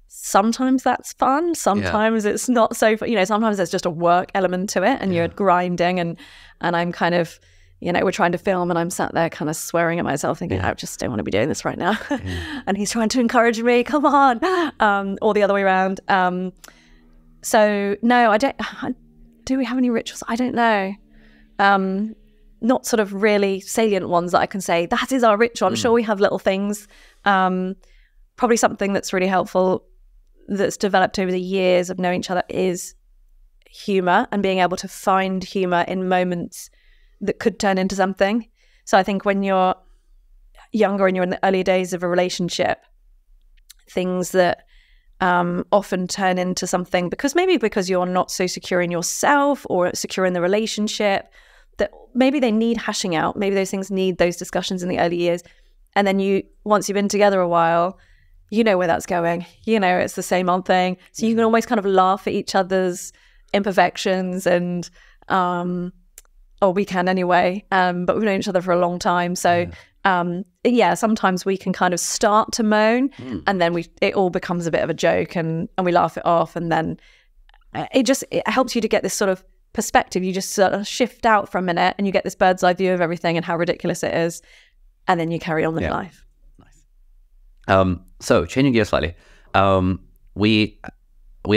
S3: Sometimes that's fun. Sometimes it's not so fun. Sometimes there's just a work element to it and you're grinding and I'm kind of, we're trying to film and I'm sat there kind of swearing at myself thinking, I just don't want to be doing this right now. And he's trying to encourage me, come on, or the other way around. So no, I don't. Do we have any rituals? I don't know. Not sort of really salient ones that I can say, that is our ritual. I'm sure we have little things. Probably something that's really helpful that's developed over the years of knowing each other is humor and being able to find humor in moments that could turn into something. So I think when you're younger and you're in the early days of a relationship, things that often turn into something because you're not so secure in yourself or secure in the relationship, that maybe they need hashing out. Maybe those things need those discussions in the early years. And then once you've been together a while, you know where that's going. It's the same old thing. So you can almost kind of laugh at each other's imperfections and, or we can anyway, but we've known each other for a long time. So sometimes we can kind of start to moan and then it all becomes a bit of a joke and we laugh it off. And then it helps you to get this sort of perspective. You just sort of shift out for a minute and you get this bird's eye view of everything and how ridiculous it is, and then you carry on with life.
S2: Nice. So changing gears slightly, we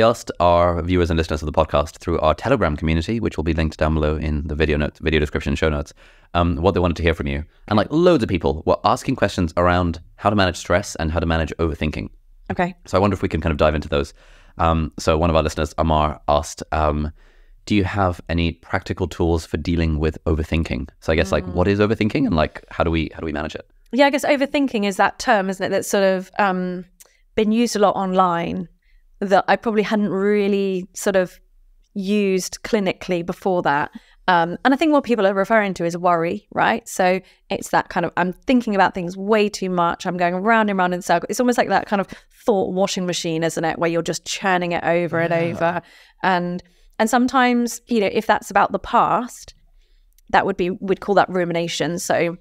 S2: asked our viewers and listeners of the podcast through our Telegram community, which will be linked down below in the video description, show notes, what they wanted to hear from you. And like loads of people were asking questions around how to manage stress and how to manage overthinking.
S3: Okay.
S2: So I wonder if we can kind of dive into those. So one of our listeners, Amar, asked, do you have any practical tools for dealing with overthinking? So I guess like what is overthinking and like how do we manage it?
S3: Yeah, I guess overthinking is that term, isn't it? That's sort of been used a lot online that I probably hadn't really sort of used clinically before that. And I think what people are referring to is worry, right? So it's that kind of, I'm thinking about things way too much. I'm going round and round in circles. It's almost like that kind of thought washing machine, isn't it? Where you're just churning it over and over. And sometimes, if that's about the past, we'd call that rumination. So,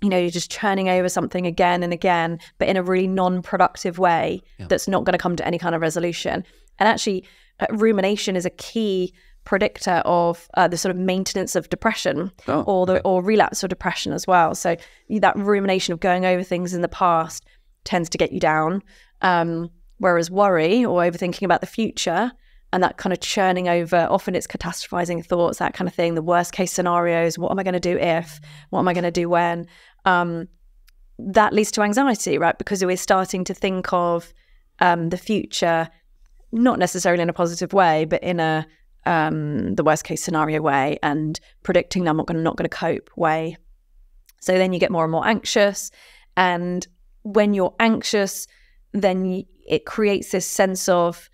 S3: you're just churning over something again and again, but in a really non-productive way that's not going to come to any kind of resolution. And actually, rumination is a key predictor of the sort of maintenance of depression or relapse of depression as well. So that rumination of going over things in the past tends to get you down, whereas worry or overthinking about the future and that kind of churning over, often it's catastrophizing thoughts, that kind of thing, the worst case scenarios, what am I going to do if, what am I going to do when, that leads to anxiety, right? Because we're starting to think of the future, not necessarily in a positive way, but in a the worst case scenario way and predicting that I'm not going to cope way. So then you get more and more anxious. And when you're anxious, then it creates this sense of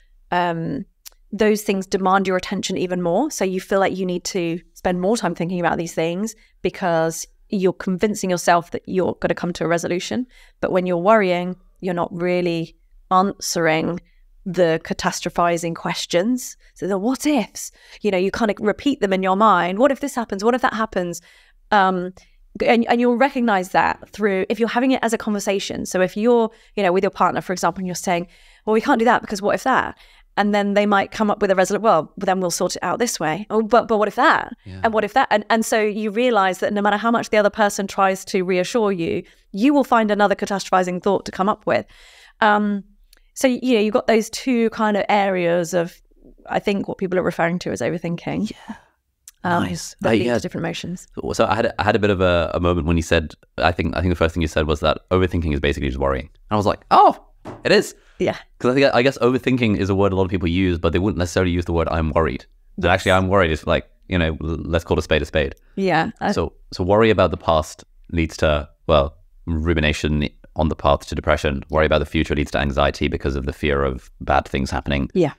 S3: those things demand your attention even more. So you feel like you need to spend more time thinking about these things because you're convincing yourself that you're going to come to a resolution. But when you're worrying, you're not really answering the catastrophizing questions. So the what ifs, you kind of repeat them in your mind. What if this happens? What if that happens? and you'll recognize that through, if you're having it as a conversation. So if you're, with your partner, for example, and you're saying, well, we can't do that because what if that? And then they might come up with a resolution, well, then we'll sort it out this way. Oh, but what if that? Yeah. And what if that? And so you realize that no matter how much the other person tries to reassure you, you will find another catastrophizing thought to come up with. So, you've got those two kind of areas of, I think, what people are referring to as overthinking.
S2: Yeah. Nice.
S3: That lead to different emotions.
S2: So I had a bit of a moment when you said, I think the first thing you said was that overthinking is basically just worrying. And I was like, oh, it is.
S3: Yeah.
S2: Because I guess overthinking is a word a lot of people use, but they wouldn't necessarily use the word I'm worried. Yes. And actually, I'm worried is like, let's call a spade a spade.
S3: Yeah.
S2: So worry about the past leads to, well, rumination on the path to depression. Worry about the future leads to anxiety because of the fear of bad things happening.
S3: Yeah.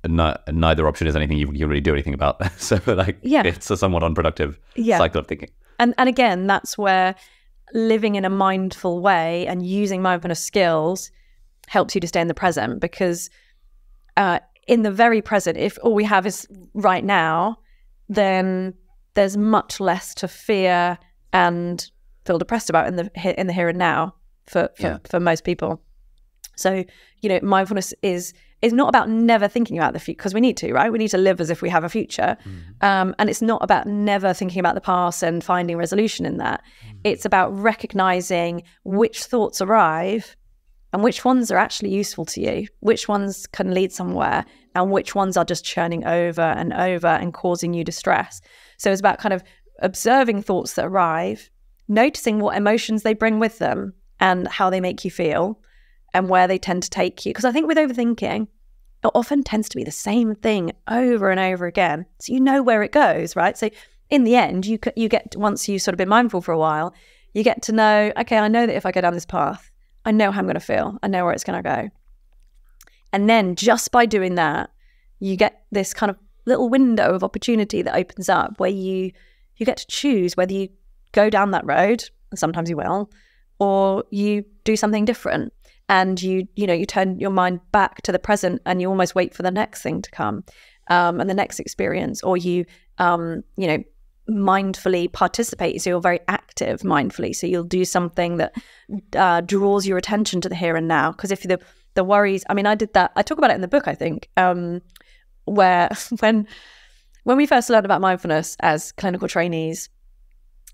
S2: Neither option is anything you can really do anything about. So it's a somewhat unproductive cycle of thinking.
S3: And again, that's where living in a mindful way and using mindfulness skills helps you to stay in the present, because in the very present, if all we have is right now, then there's much less to fear and feel depressed about in the here and now for most people. So, mindfulness is not about never thinking about the future, because we need to, right? We need to live as if we have a future. And it's not about never thinking about the past and finding resolution in that. It's about recognizing which thoughts arrive and which ones are actually useful to you, which ones can lead somewhere, and which ones are just churning over and over and causing you distress. So it's about kind of observing thoughts that arrive, noticing what emotions they bring with them and how they make you feel and where they tend to take you. Because I think with overthinking, it often tends to be the same thing over and over again. So you know where it goes, right? So in the end, you get, once you've sort of been mindful for a while, you get to know, okay, I know that if I go down this path, I know how I'm going to feel. I know where it's going to go. And then just by doing that, you get this kind of little window of opportunity that opens up where you get to choose whether you go down that road, and sometimes you will, or you do something different. And you turn your mind back to the present, and you almost wait for the next thing to come, and the next experience, or you mindfully participate. So you're very active mindfully. So you'll do something that draws your attention to the here and now. Because if the worries, I mean, I did that. I talk about it in the book, I think, where when we first learned about mindfulness as clinical trainees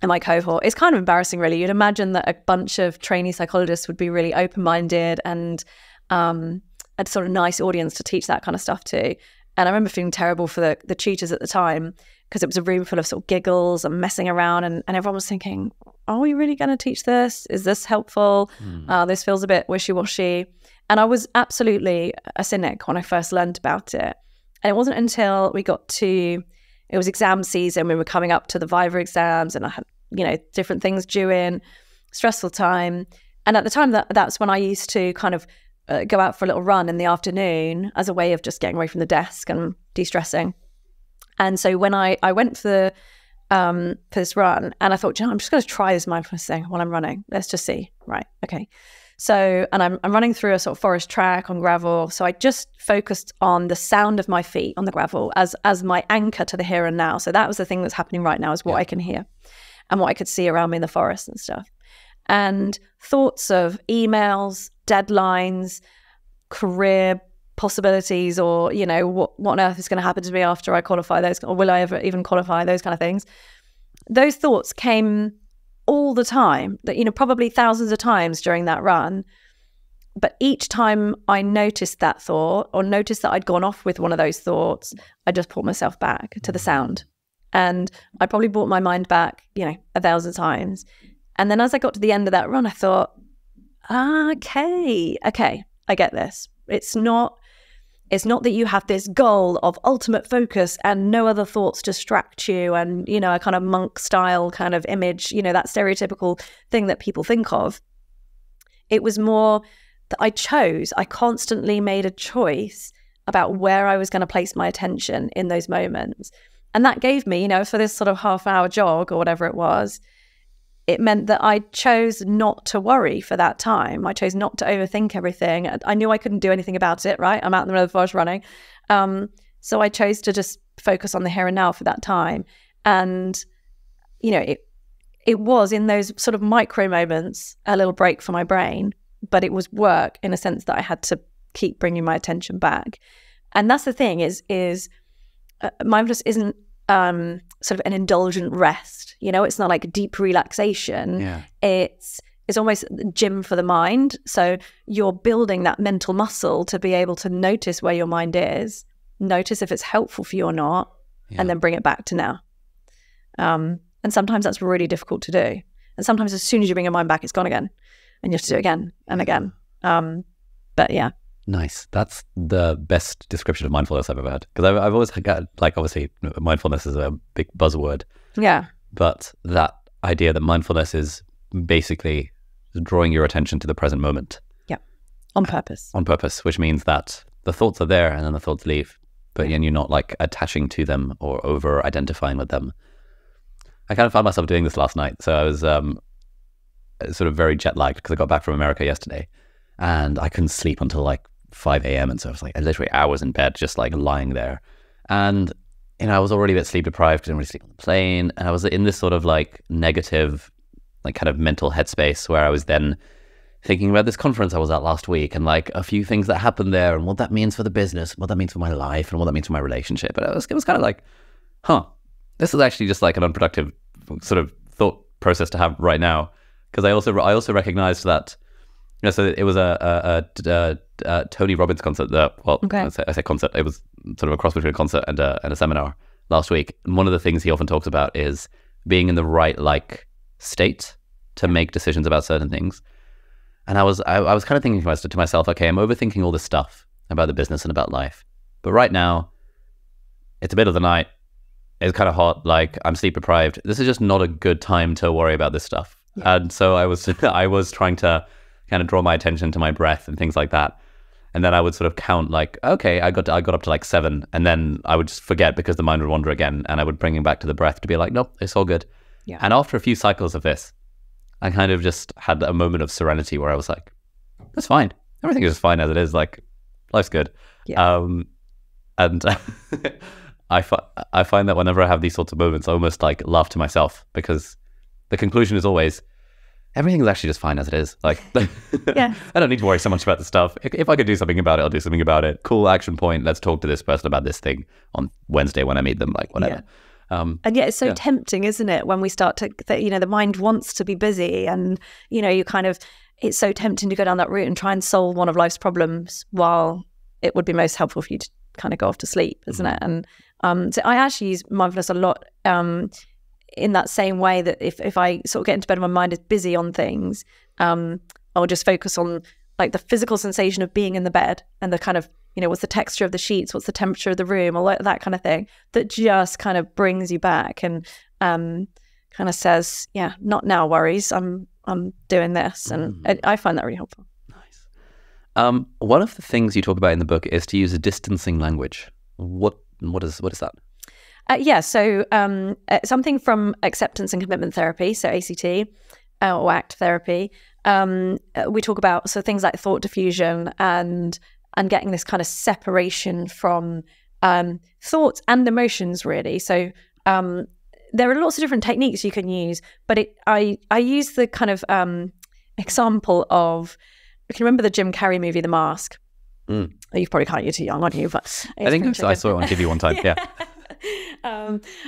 S3: in my cohort, it's kind of embarrassing, really. You'd imagine that a bunch of trainee psychologists would be really open-minded and a sort of nice audience to teach that kind of stuff to. And I remember feeling terrible for the tutors at the time, because it was a room full of sort of giggles and messing around, and everyone was thinking, are we really going to teach this? Is this helpful? This feels a bit wishy-washy. And I was absolutely a cynic when I first learned about it. And it wasn't until we got to, it was exam season, we were coming up to the Viva exams, and I had, different things due in, stressful time. And at the time, that's when I used to kind of go out for a little run in the afternoon as a way of just getting away from the desk and de-stressing. And so when I went for this run, and I thought, I'm just going to try this mindfulness thing while I'm running. Let's just see. Right. Okay. So, and I'm running through a sort of forest track on gravel. So I just focused on the sound of my feet on the gravel as my anchor to the here and now. So that was the thing that's happening right now, is what I can hear and what I could see around me in the forest and stuff. And thoughts of emails, deadlines, career possibilities, or, what on earth is going to happen to me after I qualify those, or will I ever even qualify, those kind of things. Those thoughts came all the time, that, probably thousands of times during that run. But each time I noticed that thought, or noticed that I'd gone off with one of those thoughts, I just pulled myself back to the sound. And I probably brought my mind back, 1,000 times. And then as I got to the end of that run, I thought, okay, I get this. It's not that you have this goal of ultimate focus and no other thoughts distract you, and, a kind of monk style kind of image, that stereotypical thing that people think of. It was more that I constantly made a choice about where I was going to place my attention in those moments. And that gave me, for this sort of half-hour jog or whatever it was, it meant that I chose not to worry for that time. I chose not to overthink everything. I knew I couldn't do anything about it, right? I'm out in the middle of the forest running. So I chose to just focus on the here and now for that time. And you know, it was in those sort of micro moments a little break for my brain, but it was work in a sense that I had to keep bringing my attention back. And that's the thing is mindfulness isn't sort of an indulgent rest. You know, it's not like deep relaxation.
S2: Yeah.
S3: It's almost the gym for the mind. So you're building that mental muscle to be able to notice where your mind is, notice if it's helpful for you or not, and then bring it back to now. And sometimes that's really difficult to do. And sometimes as soon as you bring your mind back, it's gone again. And you have to do it again and again. But yeah.
S2: Nice. That's the best description of mindfulness I've ever had. Because I've always got, like, obviously, mindfulness is a big buzzword.
S3: Yeah.
S2: But that idea that mindfulness is basically drawing your attention to the present moment.
S3: Yeah. On purpose.
S2: On purpose, which means that the thoughts are there and then the thoughts leave. But then you're not like attaching to them or over identifying with them. I kind of found myself doing this last night. So I was sort of very jet lagged because I got back from America yesterday and I couldn't sleep until like 5 a.m. And so I was like literally hours in bed, just like lying there. And, you know, I was already a bit sleep deprived, didn't really sleep on the plane. And I was in this sort of like negative, like kind of mental headspace where I was then thinking about this conference I was at last week and like a few things that happened there and what that means for the business, what that means for my life and what that means for my relationship. And it was kind of like, this is actually just like an unproductive sort of thought process to have right now. Because I also recognized that, you know, so it was a Tony Robbins concert. I say concert. It was sort of a cross between a concert and a seminar last week. And one of the things he often talks about is being in the right like state to make decisions about certain things. And I was kind of thinking to myself, okay, I'm overthinking all this stuff about the business and about life. But right now, it's a bit of the night. It's kind of hot. Like I'm sleep deprived. This is just not a good time to worry about this stuff. Yeah. And so I was trying to kind of draw my attention to my breath and things like that. And then I would sort of count like, okay, I got up to like 7, and then I would just forget because the mind would wander again, and I would bring it back to the breath to be like, nope, it's all good. Yeah. And after a few cycles of this, I kind of just had a moment of serenity where I was like, that's fine. Everything is just fine as it is. Like, life's good. Yeah. And I find that whenever I have these sorts of moments, I almost like laugh to myself because the conclusion is always, everything is actually just fine as it is. Like, yeah. I don't need to worry so much about the stuff. If I could do something about it, I'll do something about it. Cool, action point. Let's talk to this person about this thing on Wednesday when I meet them, like whatever. Yeah.
S3: And yet it's so tempting, isn't it? When we start to, you know, the mind wants to be busy and, you know, it's so tempting to go down that route and try and solve one of life's problems while it would be most helpful for you to kind of go off to sleep, isn't it? And so I actually use mindfulness a lot in that same way that if I sort of get into bed and my mind is busy on things, I'll just focus on like the physical sensation of being in the bed and the kind of, you know, what's the texture of the sheets, what's the temperature of the room, all that kind of thing that just kind of brings you back and kind of says, yeah, not now worries, I'm doing this. And I find that really helpful.
S2: Nice. One of the things you talk about in the book is to use a distancing language. What is that?
S3: So something from acceptance and commitment therapy, so ACT or ACT therapy. We talk about things like thought diffusion and getting this kind of separation from thoughts and emotions, really. So there are lots of different techniques you can use, but I use the kind of example of, you can remember the Jim Carrey movie, The Mask? You probably can't, you're too young, aren't you? But
S2: I think I saw it on TV one time, yeah.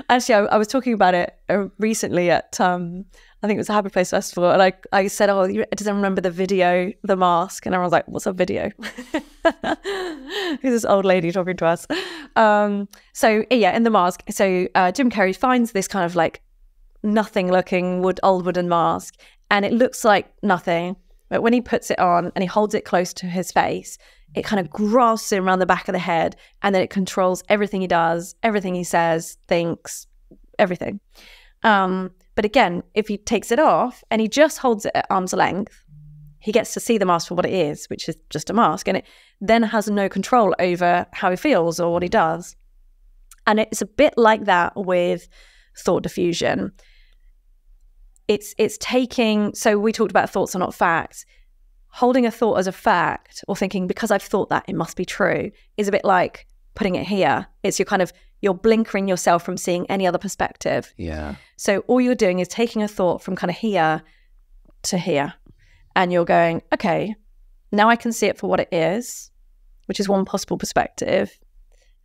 S3: Actually, I was talking about it recently at I think it was a Happy Place Festival, and I said, "Oh, does anyone remember the video, The Mask?" And everyone was like, "What's a video?" Who's this old lady talking to us? So yeah, in The Mask, so Jim Carrey finds this kind of like nothing-looking old wooden mask, and it looks like nothing, but when he puts it on and he holds it close to his face, it kind of grasps him around the back of the head, and then it controls everything he does, everything he says, thinks, everything. But again, if he takes it off and he just holds it at arm's length, he gets to see the mask for what it is, which is just a mask, and it then has no control over how he feels or what he does. And it's a bit like that with thought diffusion. It's taking, so we talked about thoughts are not facts. Holding a thought as a fact or thinking because I've thought that it must be true is a bit like putting it here. It's you're blinkering yourself from seeing any other perspective.
S2: Yeah.
S3: So all you're doing is taking a thought from kind of here to here. And you're going, okay, now I can see it for what it is, which is one possible perspective.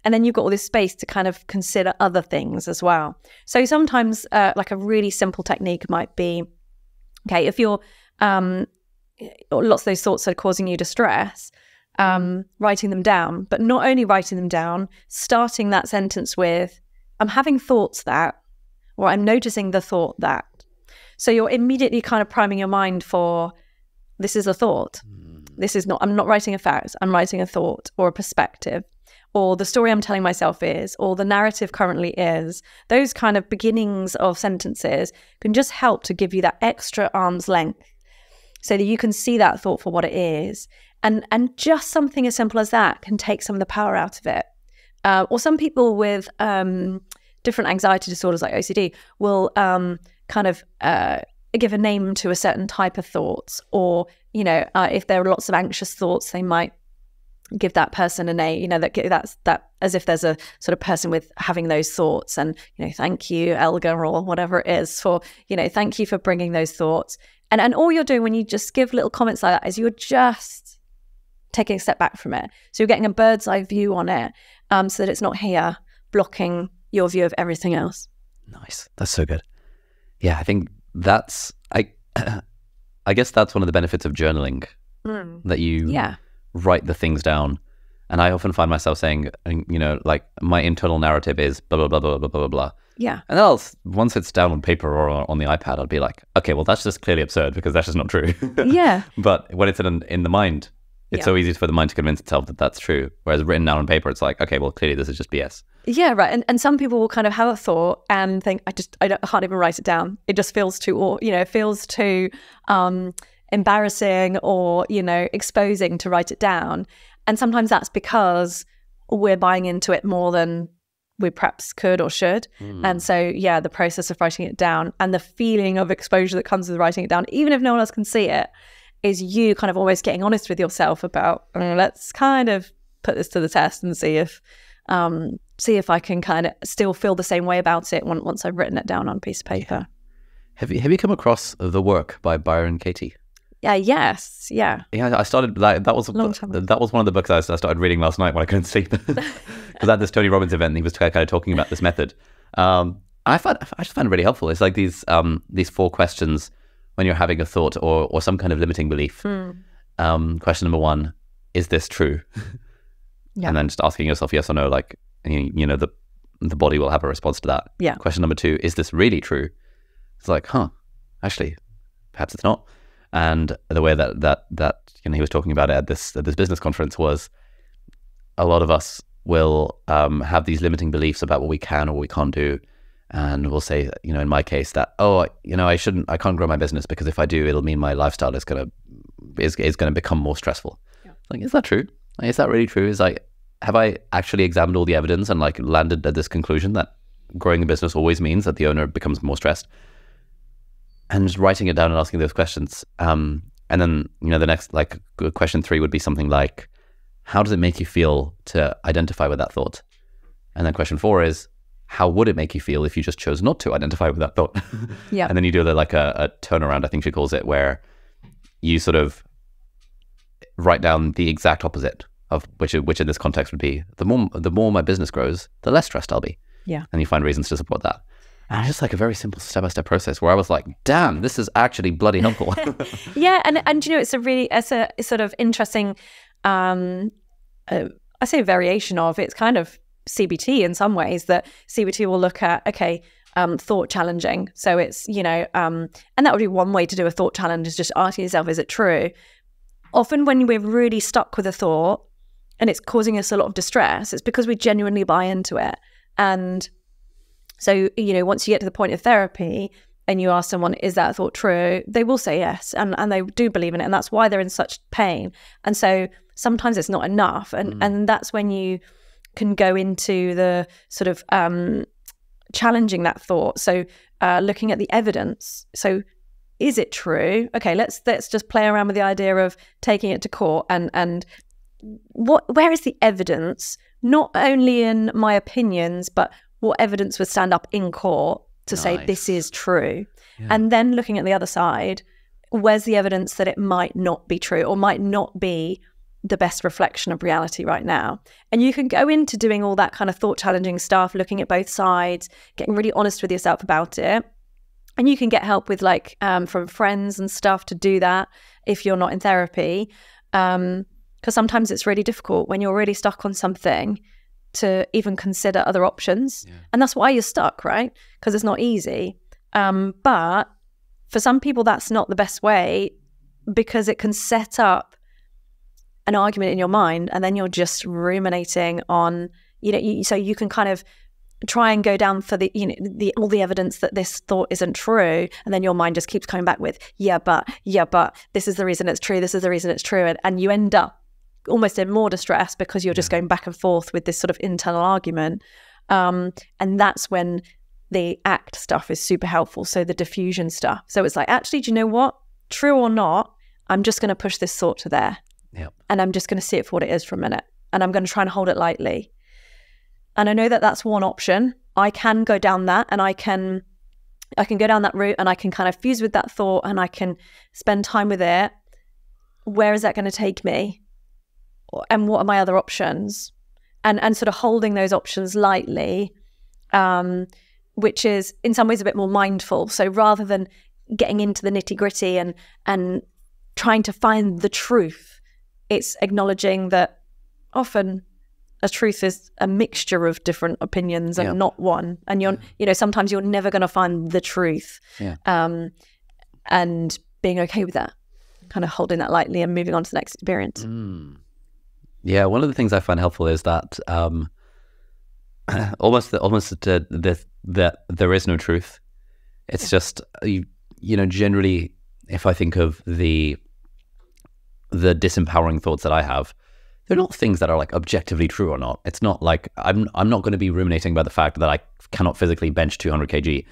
S3: And then you've got all this space to kind of consider other things as well. So sometimes like a really simple technique might be, okay, if you're, lots of those thoughts are causing you distress, writing them down, but not only writing them down, starting that sentence with, I'm having thoughts that, or I'm noticing the thought that. So you're immediately kind of priming your mind for, this is a thought. This is not, I'm not writing a fact, I'm writing a thought or a perspective, or the story I'm telling myself is, or the narrative currently is. Those kind of beginnings of sentences can just help to give you that extra arm's length so that you can see that thought for what it is. And just something as simple as that can take some of the power out of it. Or some people with different anxiety disorders like OCD will give a name to a certain type of thoughts, or if there are lots of anxious thoughts, they might give that person a name, that's as if there's a sort of person with having those thoughts, and thank you, Elga, or whatever it is, for thank you for bringing those thoughts. And all you're doing when you just give little comments like that is you're just taking a step back from it, so you're getting a bird's eye view on it, so that it's not here blocking your view of everything else.
S2: Nice. That's so good. Yeah, I think that's I guess that's one of the benefits of journaling, that you write the things down. And I often find myself saying, like my internal narrative is blah, blah, blah, blah, blah, blah, blah.
S3: Yeah.
S2: And then once it's down on paper or on the iPad, I'll be like, okay, well, that's just clearly absurd because that's just not true.
S3: Yeah.
S2: But when it's in the mind, it's so easy for the mind to convince itself that that's true. Whereas written down on paper, it's like, okay, well, clearly this is just BS.
S3: Yeah, right. And some people will kind of have a thought and think, I can't even write it down. It just feels too, it feels too embarrassing or, exposing to write it down. And sometimes that's because we're buying into it more than we perhaps could or should. And so, the process of writing it down and the feeling of exposure that comes with writing it down, even if no one else can see it, is you kind of always getting honest with yourself about, let's kind of put this to the test and see if I can kind of still feel the same way about it once I've written it down on a piece of paper.
S2: Have you come across The Work by Byron Katie?
S3: Yes. Yeah,
S2: I started that was one of the books I started reading last night when I couldn't sleep, because at this Tony Robbins event, he was kind of talking about this method. I just find it really helpful. It's like these 4 questions when you're having a thought or some kind of limiting belief. Question number 1, is this true? And then just asking yourself yes or no, like, the body will have a response to that.
S3: Yeah.
S2: Question number 2, is this really true? It's like, actually, perhaps it's not. And the way that he was talking about it at this business conference was, a lot of us will have these limiting beliefs about what we can or what we can't do, and we'll say, in my case, that I can't grow my business because if I do, it'll mean my lifestyle is gonna become more stressful. Yeah. Like, is that true? Is that really true? Have I actually examined all the evidence and landed at this conclusion that growing a business always means that the owner becomes more stressed? And just writing it down and asking those questions. And then, the next, question 3 would be something like, how does it make you feel to identify with that thought? And then question 4 is, how would it make you feel if you just chose not to identify with that thought?
S3: Yeah.
S2: And then you do a turnaround, I think she calls it, where you sort of write down the exact opposite of which in this context would be, the more my business grows, the less stressed I'll be.
S3: Yeah.
S2: And you find reasons to support that. And it's just like a very simple step-by-step process where I was like, damn, this is actually bloody helpful.
S3: Yeah. And it's a sort of interesting, I say variation of, it's kind of CBT in some ways, that CBT will look at, thought challenging. So it's, and that would be one way to do a thought challenge, is just asking yourself, is it true? Often when we're really stuck with a thought and it's causing us a lot of distress, it's because we genuinely buy into it. And so, once you get to the point of therapy and you ask someone, is that thought true? They will say yes. And they do believe in it. And that's why they're in such pain. And so sometimes it's not enough. And that's when you can go into the sort of challenging that thought. So looking at the evidence. So is it true? Okay, let's just play around with the idea of taking it to court and where is the evidence, not only in my opinions, but what evidence would stand up in court to say this is true? Yeah. And then looking at the other side, where's the evidence that it might not be true or might not be the best reflection of reality right now? And you can go into doing all that kind of thought challenging stuff, looking at both sides, getting really honest with yourself about it. And you can get help with like from friends and stuff to do that if you're not in therapy. Because sometimes it's really difficult when you're really stuck on something to even consider other options. Yeah. And that's why you're stuck, right? Because it's not easy. But for some people, that's not the best way, because it can set up an argument in your mind, and then you're just ruminating on, so you can kind of try and go down for all the evidence that this thought isn't true, and then your mind just keeps coming back with yeah but this is the reason it's true, this is the reason it's true, and you end up almost in more distress because you're just going back and forth with this sort of internal argument, and that's when the ACT stuff is super helpful. So the diffusion stuff, so it's like, actually, do you know what, true or not, I'm just going to push this thought to there. Yep. And I'm just going to see it for what it is for a minute, and I'm going to try and hold it lightly. And I know that that's one option. I can go down that, and I can go down that route, and I can kind of fuse with that thought, and I can spend time with it. Where is that going to take me? And what are my other options? And sort of holding those options lightly, which is in some ways a bit more mindful. So rather than getting into the nitty gritty and trying to find the truth, it's acknowledging that often a truth is a mixture of different opinions and not one. And sometimes you're never going to find the truth. Yeah. And being okay with that, kind of holding that lightly and moving on to the next experience.
S2: Yeah, one of the things I find helpful is that almost that there is no truth. It's just generally, if I think of the disempowering thoughts that I have, they're not things that are like objectively true or not. It's not like I'm not going to be ruminating about the fact that I cannot physically bench 200 kg,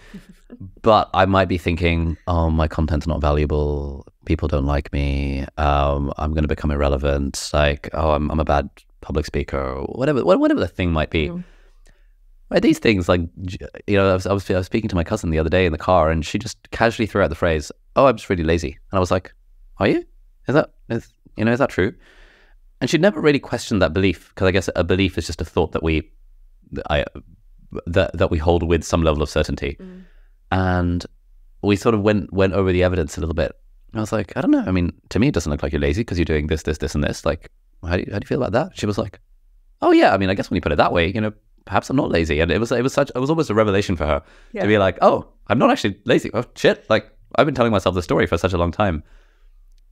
S2: but I might be thinking, oh, my content's not valuable. People don't like me. I'm going to become irrelevant. Like, oh, I'm a bad public speaker, or whatever the thing might be. Right, these things, like, I was speaking to my cousin the other day in the car, and she just casually threw out the phrase, "Oh, I'm just really lazy," and I was like, "Are you? Is that true?" And she'd never really questioned that belief, because I guess a belief is just a thought that we hold with some level of certainty. And we sort of went over the evidence a little bit. And I was like, I don't know. I mean, to me, it doesn't look like you're lazy because you're doing this, this, this, and this. Like, how do you feel about that? She was like, oh yeah. I mean, I guess when you put it that way, perhaps I'm not lazy. And it was almost a revelation for her to be like, oh, I'm not actually lazy. Oh shit! Like, I've been telling myself the story for such a long time.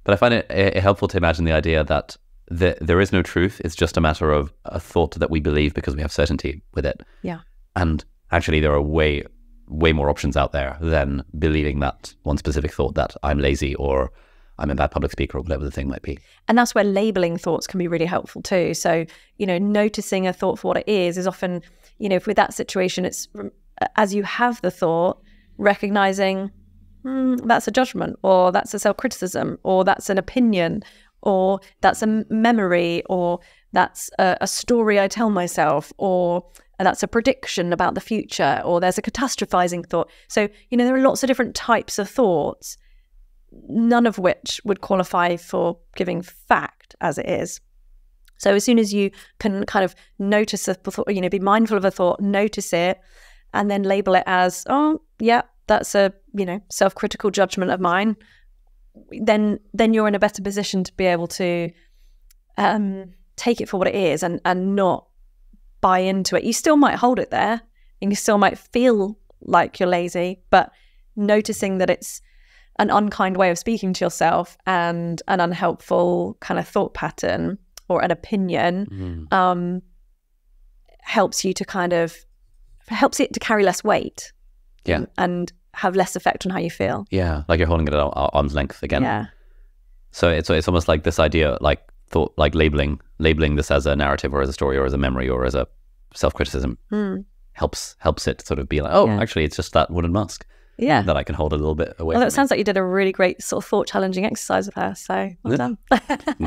S2: But I find it helpful to imagine the idea that there is no truth. It's just a matter of a thought that we believe because we have certainty with it. Yeah. And actually, there are way more options out there than believing that one specific thought, that I'm lazy or I'm a bad public speaker or whatever the thing might be. And
S3: that's where labeling thoughts can be really helpful too. So, noticing a thought for what it is often, if with that situation, it's as you have the thought, recognizing that's a judgment, or that's a self-criticism, or that's an opinion, or that's a memory, or that's a story I tell myself, or that's a prediction about the future, or there's a catastrophizing thought. So, there are lots of different types of thoughts, none of which would qualify for giving fact as it is. So as soon as you can kind of notice a thought, be mindful of a thought, notice it, and then label it as, oh, yeah, that's a, self-critical judgment of mine, then you're in a better position to be able to take it for what it is and not buy into it. You still might hold it there, and you still might feel like you're lazy, but noticing that it's an unkind way of speaking to yourself and an unhelpful kind of thought pattern or an opinion helps it to carry less weight and have less effect on how you feel. Yeah, like you're holding it at arm's length again. Yeah. So it's almost like this idea, like thought, like labeling this as a narrative or as a story or as a memory or as a self-criticism helps it sort of be like, oh, actually, it's just that wooden mask.
S2: that I can hold a little bit away.
S3: Well, it sounds like you did a really great sort of thought challenging exercise with her. So well done.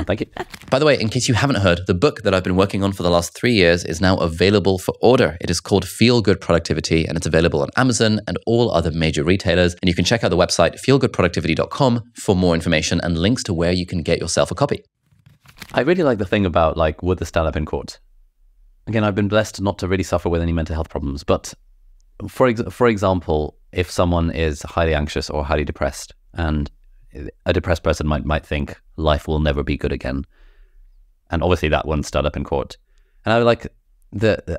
S2: Thank you. By the way, in case you haven't heard, the book that I've been working on for the last 3 years is now available for order. It is called Feel Good Productivity, and it's available on Amazon and all other major retailers. And you can check out the website feelgoodproductivity.com for more information and links to where you can get yourself a copy. I really like the thing about like, would this stand up in court? Again, I've been blessed not to really suffer with any mental health problems, but for example, if someone is highly anxious or highly depressed, and a depressed person might think life will never be good again, and obviously that wouldn't stand up in court. And I would like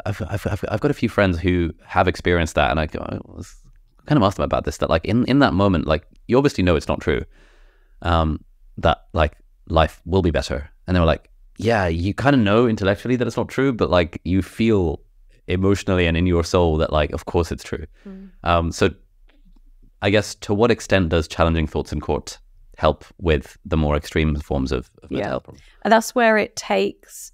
S2: I've got a few friends who have experienced that, and I was kind of asked them about this. That like in that moment, like you obviously know it's not true, that like life will be better, and they were like, yeah, you kind of know intellectually that it's not true, but like you feel emotionally and in your soul that like, of course it's true. So I guess to what extent does challenging thoughts in court help with the more extreme forms of mental health problems?
S3: And that's where it takes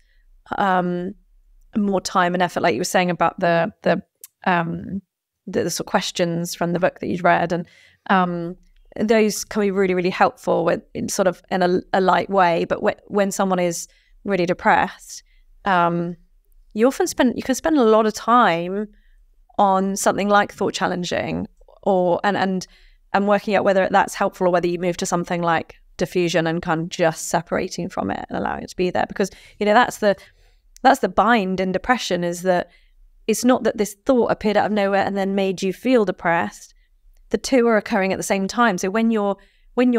S3: more time and effort, like you were saying about the sort of questions from the book that you'd read, and those can be really, really helpful with in a light way. But when someone is really depressed, you can spend a lot of time on something like thought challenging, or and working out whether that's helpful, or whether you move to something like diffusion and kind of just separating from it and allowing it to be there. Because that's the bind in depression, is that it's not that this thought appeared out of nowhere and then made you feel depressed. The two are occurring at the same time. So when you're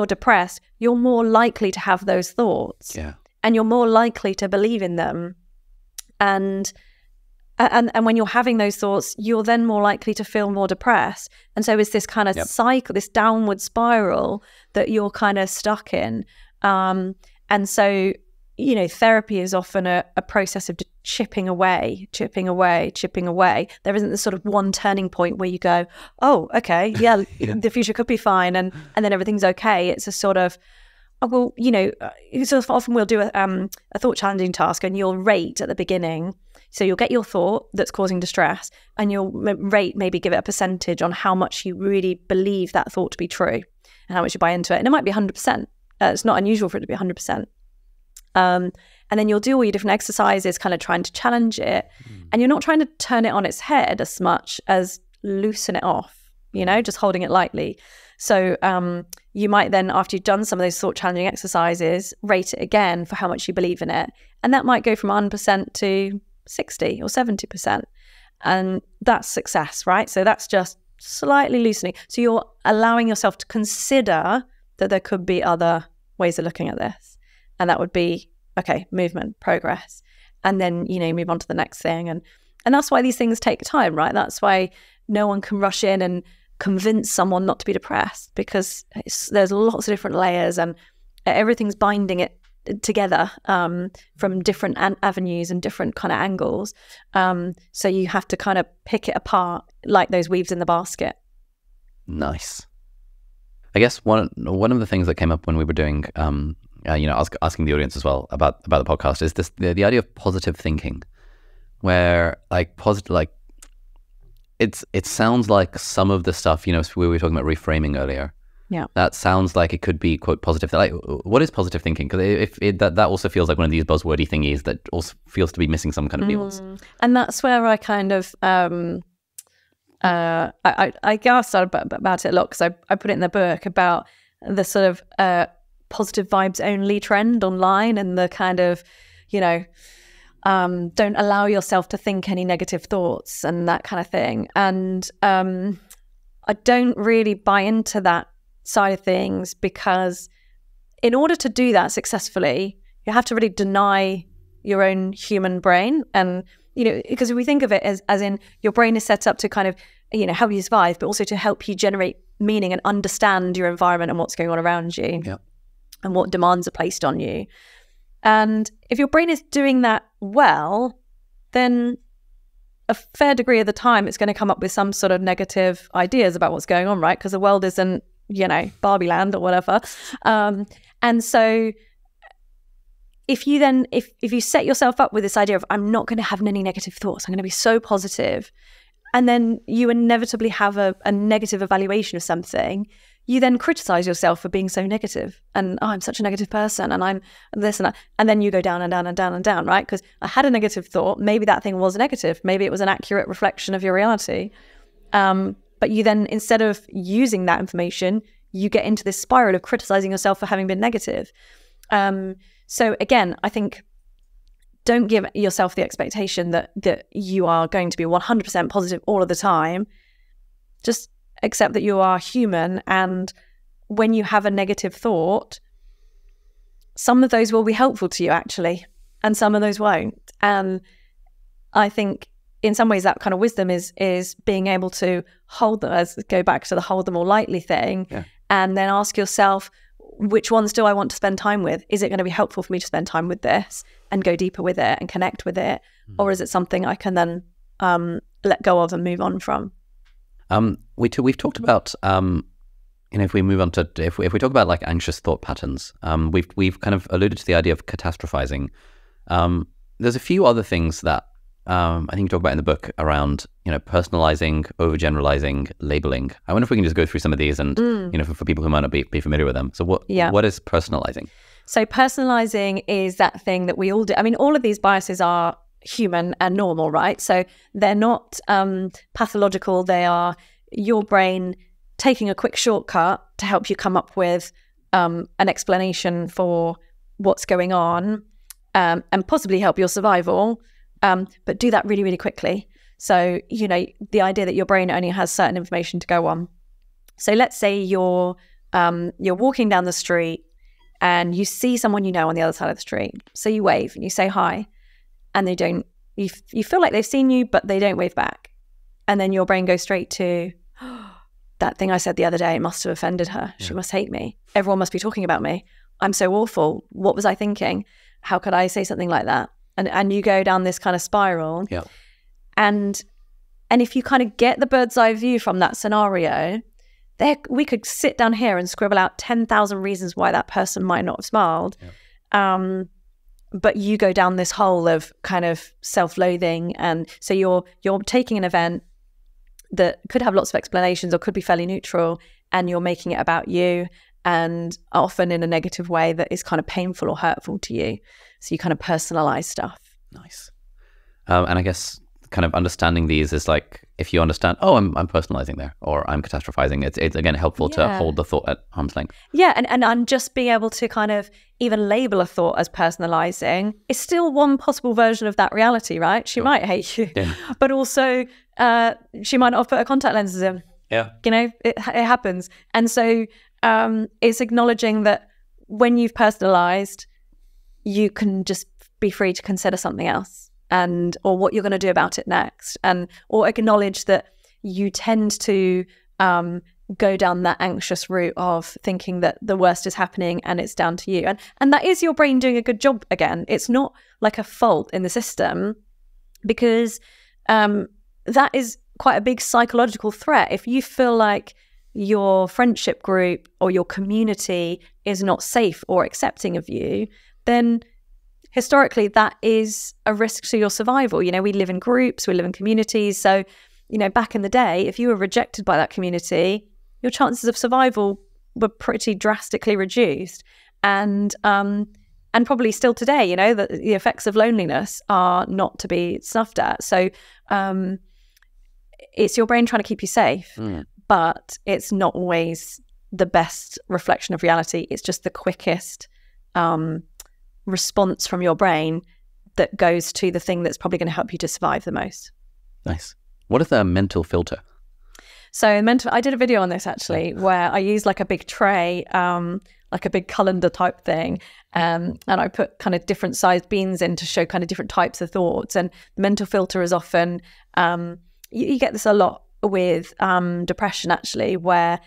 S3: depressed, you're more likely to have those thoughts, and you're more likely to believe in them. And when you're having those thoughts, you're then more likely to feel more depressed. And so it's this kind of cycle, this downward spiral that you're kind of stuck in. And so, therapy is often a process of chipping away. There isn't this sort of one turning point where you go, oh, okay, the future could be fine, and then everything's okay. It's a sort of, so often we'll do a thought challenging task, and you'll rate at the beginning. So you'll get your thought that's causing distress, and you'll rate, maybe give it a percentage on how much you really believe that thought to be true and how much you buy into it. And it might be 100%. It's not unusual for it to be 100%. And then you'll do all your different exercises, kind of trying to challenge it. And you're not trying to turn it on its head as much as loosen it off, just holding it lightly. So you might then, after you've done some of those thought challenging exercises, rate it again for how much you believe in it. And that might go from 100% to 60 or 70%. And that's success, right? So that's just slightly loosening. So you're allowing yourself to consider that there could be other ways of looking at this. And that would be, okay, movement, progress. And then, move on to the next thing. And that's why these things take time, right? That's why no one can rush in and convince someone not to be depressed, because there's lots of different layers and everything's binding it together from different avenues and different kind of angles. So you have to kind of pick it apart like those weaves in the basket.
S2: Nice. I guess one of the things that came up when we were doing, asking the audience as well about the podcast is this the idea of positive thinking, where it sounds like some of the stuff, we were talking about reframing earlier.
S3: Yeah,
S2: that sounds like it could be, quote, positive. Like, what is positive thinking? Because that also feels like one of these buzzwordy thingies that also feels to be missing some kind of nuance.
S3: And that's where I kind of I gasped about it a lot, because I put it in the book about the sort of positive vibes only trend online, and the kind of don't allow yourself to think any negative thoughts and that kind of thing. And I don't really buy into that side of things, because in order to do that successfully, you have to really deny your own human brain. And because if we think of it as in, your brain is set up to kind of help you survive, but also to help you generate meaning and understand your environment and what's going on around you, and what demands are placed on you. And if your brain is doing that well, then a fair degree of the time it's going to come up with some sort of negative ideas about what's going on, right? Because the world isn't Barbie land or whatever. And so if you set yourself up with this idea of, I'm not going to have any negative thoughts, I'm going to be so positive, and then you inevitably have a negative evaluation of something, you then criticize yourself for being so negative. And I'm such a negative person, and I'm this and that. And then you go down and down and down and down, right? Because I had a negative thought. Maybe that thing was negative. Maybe it was an accurate reflection of your reality. But you then, instead of using that information, you get into this spiral of criticizing yourself for having been negative. So again, I think don't give yourself the expectation that you are going to be 100% positive all of the time. Just accept that you are human, and when you have a negative thought, some of those will be helpful to you actually, and some of those won't. And I think in some ways that kind of wisdom is being able to hold them, as go back to the hold them more lightly thing, and then ask yourself, which ones do I want to spend time with? Is it going to be helpful for me to spend time with this and go deeper with it and connect with it? Or is it something I can then let go of and move on from?
S2: We've talked about, if we move on to, if we talk about like anxious thought patterns, we've kind of alluded to the idea of catastrophizing. There's a few other things that I think you talk about in the book around, personalizing, overgeneralizing, labeling. I wonder if we can just go through some of these and, for people who might not be familiar with them. So what is personalizing?
S3: So personalizing is that thing that we all do. I mean, all of these biases are human and normal, right? So they're not pathological. They are your brain taking a quick shortcut to help you come up with an explanation for what's going on and possibly help your survival. But do that really, really quickly. So, the idea that your brain only has certain information to go on. So let's say you're walking down the street and you see someone on the other side of the street. So you wave and you say hi, and they don't, you feel like they've seen you, but they don't wave back. And then your brain goes straight to, that thing I said the other day must have offended her. She must hate me. Everyone must be talking about me. I'm so awful. What was I thinking? How could I say something like that? And you go down this kind of spiral. Yeah. And if you kind of get the bird's eye view from that scenario, we could sit down here and scribble out 10,000 reasons why that person might not have smiled. Yeah. But you go down this hole of kind of self-loathing. And so you're taking an event that could have lots of explanations or could be fairly neutral, and you're making it about you, and often in a negative way that is kind of painful or hurtful to you. So you kind of personalize stuff.
S2: Nice. And I guess kind of understanding these is like, if you understand, I'm personalizing there, or I'm catastrophizing, it's again helpful to hold the thought at arm's length.
S3: Yeah, and just being able to kind of even label a thought as personalizing is still one possible version of that reality, right? She might hate you, but also she might not have put her contact lenses in. Yeah. It happens. And so it's acknowledging that when you've personalized, you can just be free to consider something else, or what you're going to do about it next, or acknowledge that you tend to go down that anxious route of thinking that the worst is happening and it's down to you, and that is your brain doing a good job. Again, it's not like a fault in the system, because that is quite a big psychological threat. If you feel like your friendship group or your community is not safe or accepting of you, then historically that is a risk to your survival. We live in groups, we live in communities. So, back in the day, if you were rejected by that community, your chances of survival were pretty drastically reduced. And probably still today, the effects of loneliness are not to be snuffed at. So it's your brain trying to keep you safe, but it's not always the best reflection of reality. It's just the quickest response from your brain that goes to the thing that's probably going to help you to survive the most.
S2: Nice. What is a mental filter?
S3: So I did a video on this actually, where I used like a big tray, like a big calendar type thing, and I put kind of different sized beans in to show kind of different types of thoughts. And the mental filter is often, you get this a lot with depression actually, where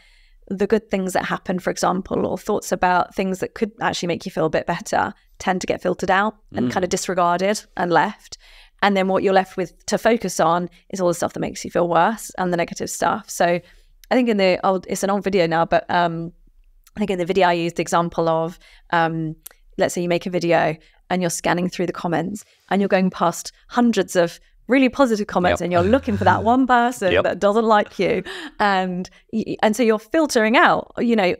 S3: the good things that happen, for example, or thoughts about things that could actually make you feel a bit better, tend to get filtered out and kind of disregarded and left. And then what you're left with to focus on is all the stuff that makes you feel worse and the negative stuff. So I think it's an old video now, but I think in the video I used the example of, let's say you make a video and you're scanning through the comments and you're going past hundreds of really positive comments, and you're looking for that one person that doesn't like you, and so you're filtering out, you know,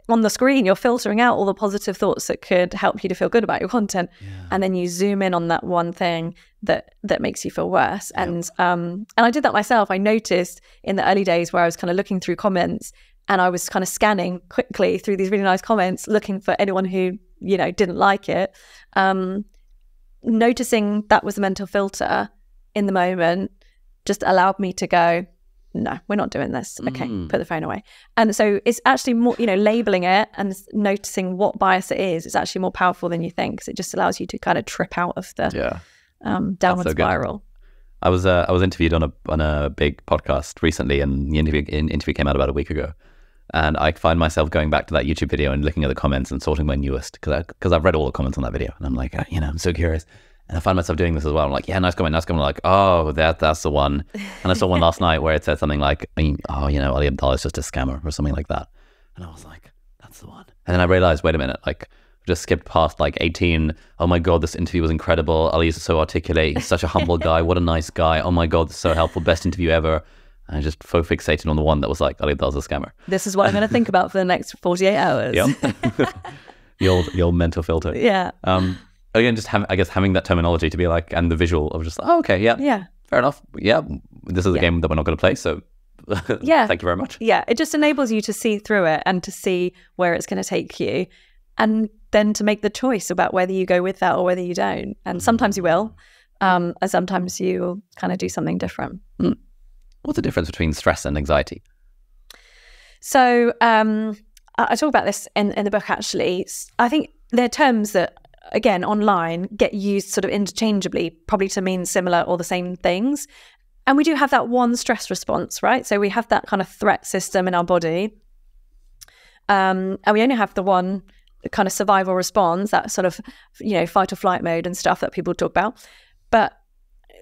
S3: on the screen, you're filtering out all the positive thoughts that could help you to feel good about your content, and then you zoom in on that one thing that makes you feel worse. And I did that myself. I noticed in the early days where I was kind of looking through comments, and I was kind of scanning quickly through these really nice comments, looking for anyone who, you know, didn't like it. Noticing that was a mental filter in the moment just allowed me to go, no, we're not doing this. Okay, put the phone away. And so it's actually more, you know, labeling it and noticing what bias it is actually more powerful than you think, because it just allows you to kind of trip out of the downward spiral.
S2: I was interviewed on a big podcast recently, and the interview came out about a week ago. And I find myself going back to that YouTube video and looking at the comments and sorting my newest, because I've read all the comments on that video, and I'm like, you know, I'm so curious. And I find myself doing this as well. I'm like, yeah, nice comment. I'm like, oh, that's the one. And I saw one last night where it said something like, oh, you know, Ali Abdaal is just a scammer or something like that. And I was like, that's the one. And then I realized, wait a minute, like, just skipped past like 18. Oh my God, this interview was incredible. Ali is so articulate. He's such a humble guy. What a nice guy. Oh my God, this is so helpful. Best interview ever. And I just fixated on the one that was like, Ali Abdaal's a scammer.
S3: This is what I'm going to think about for the next 48 hours.
S2: Yep. the old mental filter.
S3: Yeah.
S2: Again, just having that terminology to be like, and the visual of just, oh, okay, yeah, fair enough. Yeah, this is a game that we're not going to play, so thank you very much.
S3: Yeah, it just enables you to see through it and to see where it's going to take you, and then to make the choice about whether you go with that or whether you don't. And sometimes you will, and sometimes you'll kind of do something different.
S2: What's the difference between stress and anxiety?
S3: So I talk about this in the book, actually. I think they're terms that, again, online get used sort of interchangeably, probably to mean similar or the same things. And we do have that one stress response, right? So we have that kind of threat system in our body. And we only have the one kind of survival response, that sort of, you know, fight or flight mode and stuff that people talk about. But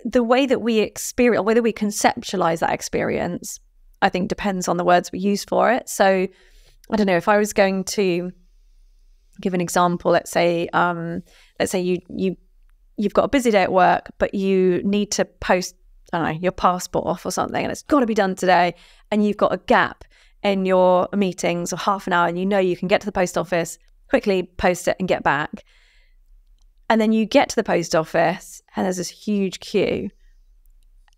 S3: the way that we experience, whether we conceptualize that experience, I think depends on the words we use for it. So I don't know, if I was going to give an example, let's say you've got a busy day at work, but you need to post, I don't know, your passport off or something, and it's got to be done today, and you've got a gap in your meetings of half an hour, and you know you can get to the post office, quickly post it and get back. And then you get to the post office and there's this huge queue,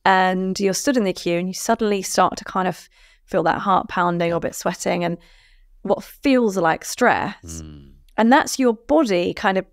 S3: and you're stood in the queue and you suddenly start to kind of feel that heart pounding or a bit sweating and what feels like stress. And that's your body kind of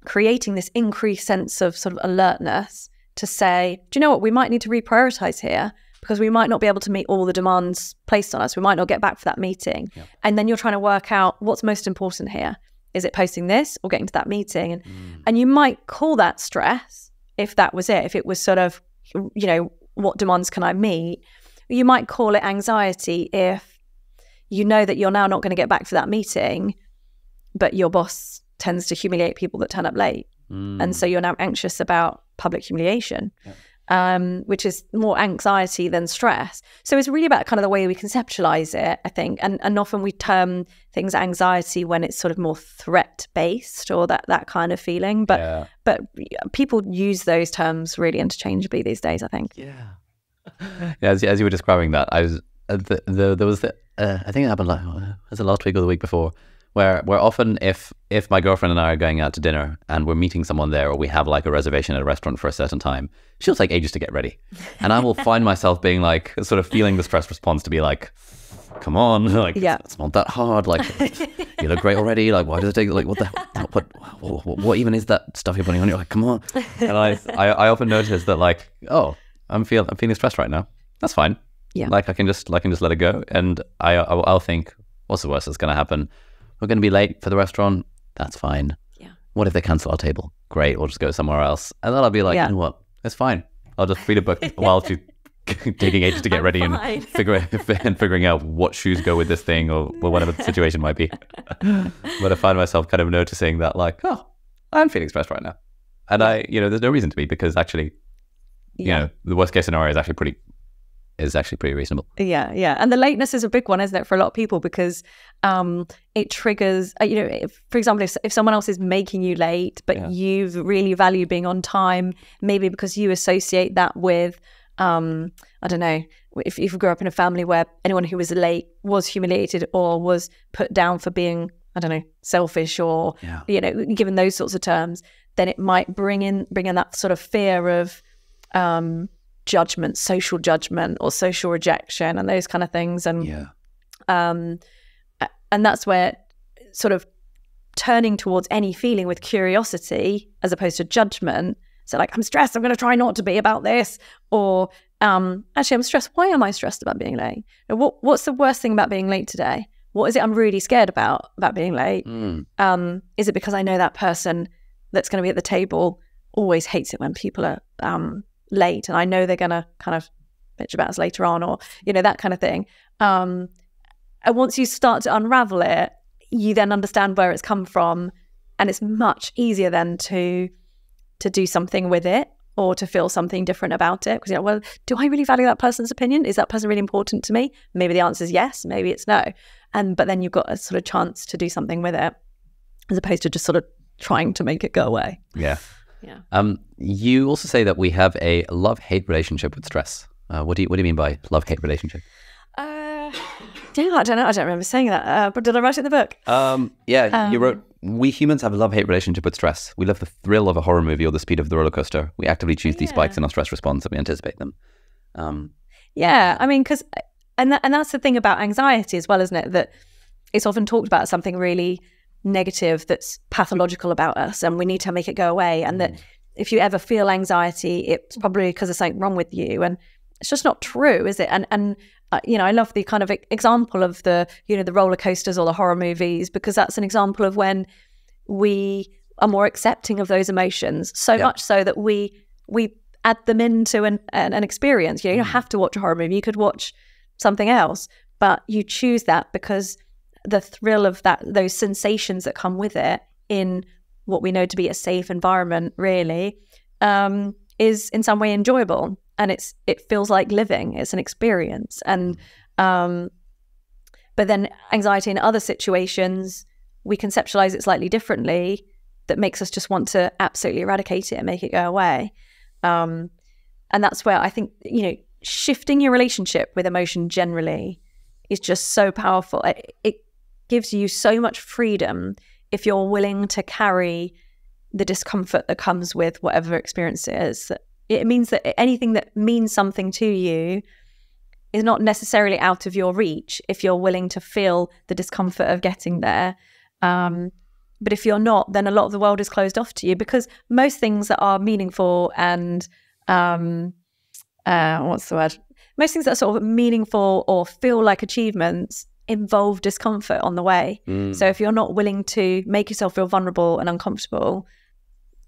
S3: creating this increased sense of sort of alertness to say, do you know what, we might need to reprioritize here, because we might not be able to meet all the demands placed on us. We might not get back for that meeting. Yep. And then you're trying to work out what's most important here. Is it posting this or getting to that meeting? And you might call that stress if that was it. If it was sort of, you know, what demands can I meet? You might call it anxiety if you know that you're now not going to get back for that meeting, but your boss tends to humiliate people that turn up late. And so you're now anxious about public humiliation, which is more anxiety than stress. So it's really about kind of the way we conceptualize it, I think. And often we term things anxiety when it's sort of more threat-based or that kind of feeling. But people use those terms really interchangeably these days, I think.
S2: Yeah, as you were describing that, I was there was I think it happened was it last week or the week before, where often if my girlfriend and I are going out to dinner and we're meeting someone there, or we have like a reservation at a restaurant for a certain time, she'll take ages to get ready. And I will find myself being like, sort of feeling the stress response to be like, come on, like, it's not that hard. Like, you look great already. Like, why does it take, like, what even is that stuff you're putting on? You're like, come on. And I often notice that, like, oh, I'm feeling stressed right now. That's fine. Yeah. Like, I can just let it go. And I'll think, what's the worst that's going to happen? We're going to be late for the restaurant. That's fine. Yeah. What if they cancel our table? Great. We'll just go somewhere else. And then I'll be like, you know what? It's fine. I'll just read a book while she's taking ages to get ready and figuring out what shoes go with this thing, or whatever the situation might be. But I find myself kind of noticing that, like, oh, I'm feeling stressed right now. And there's no reason to be, because actually, you know, the worst case scenario is actually is actually pretty reasonable.
S3: Yeah. And the lateness is a big one, isn't it, for a lot of people, because it triggers, for example, if someone else is making you late, but you really value being on time, maybe because you associate that with, I don't know, if you grew up in a family where anyone who was late was humiliated or was put down for being, I don't know, selfish or, given those sorts of terms, then it might bring in that sort of fear of judgment, social judgment or social rejection and those kind of things. And that's where sort of turning towards any feeling with curiosity as opposed to judgment. So like, I'm stressed, I'm going to try not to be about this. Or actually, I'm stressed. Why am I stressed about being late? What's the worst thing about being late today? What is it I'm really scared about being late? Is it because I know that person that's going to be at the table always hates it when people are late, and I know they're going to kind of bitch about us later on, or, that kind of thing. And once you start to unravel it, you then understand where it's come from, and it's much easier then to do something with it or to feel something different about it. Because, well, do I really value that person's opinion? Is that person really important to me? Maybe the answer is yes, maybe it's no. But then you've got a sort of chance to do something with it, as opposed to just sort of trying to make it go away.
S2: Yeah. You also say that we have a love-hate relationship with stress. What do you mean by love-hate relationship?
S3: I don't know. I don't remember saying that. But did I write it in the book?
S2: You wrote, we humans have a love-hate relationship with stress. We love the thrill of a horror movie or the speed of the roller coaster. We actively choose these spikes in our stress response and we anticipate them.
S3: I mean, because, and that's the thing about anxiety as well, isn't it? That it's often talked about as something really negative that's pathological about us and we need to make it go away. And that if you ever feel anxiety, it's probably because there's something wrong with you. And it's just not true, is it? And I love the kind of example of the roller coasters or the horror movies, because that's an example of when we are more accepting of those emotions, so much so that we add them into an experience. You don't have to watch a horror movie. You could watch something else, but you choose that because the thrill of those sensations that come with it in what we know to be a safe environment really is in some way enjoyable. And it feels like living. It's an experience. And but then anxiety in other situations, we conceptualize it slightly differently, that makes us just want to absolutely eradicate it and make it go away. And that's where I think, shifting your relationship with emotion generally is just so powerful. It gives you so much freedom if you're willing to carry the discomfort that comes with whatever experience it is. It means that anything that means something to you is not necessarily out of your reach if you're willing to feel the discomfort of getting there. But if you're not, then a lot of the world is closed off to you, because most things that are meaningful and most things that are sort of meaningful or feel like achievements involve discomfort on the way. So if you're not willing to make yourself feel vulnerable and uncomfortable,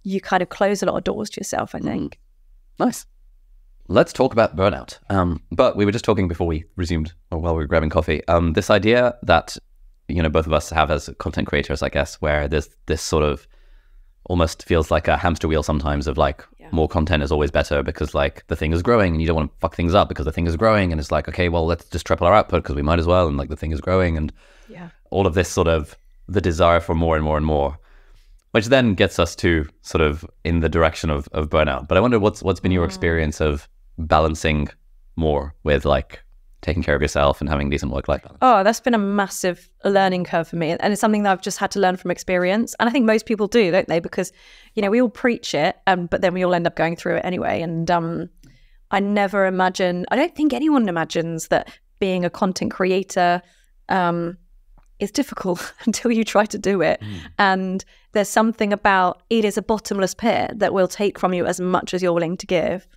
S3: you kind of close a lot of doors to yourself, I think.
S2: Nice. Let's talk about burnout. But we were just talking before we resumed, or while we were grabbing coffee, this idea that, both of us have as content creators, I guess, where there's this sort of almost feels like a hamster wheel sometimes of like, more content is always better because like the thing is growing and you don't want to fuck things up because the thing is growing, and it's like, okay, well, let's just triple our output because we might as well, and like the thing is growing, and all of this sort of the desire for more and more and more, which then gets us to sort of in the direction of burnout. But I wonder what's been your experience of balancing more with like taking care of yourself and having decent work-life balance?
S3: Oh, that's been a massive learning curve for me. And it's something that I've just had to learn from experience. And I think most people do, don't they? Because, we all preach it, but then we all end up going through it anyway. And I don't think anyone imagines that being a content creator is difficult until you try to do it. And there's something about it is a bottomless pit that will take from you as much as you're willing to give.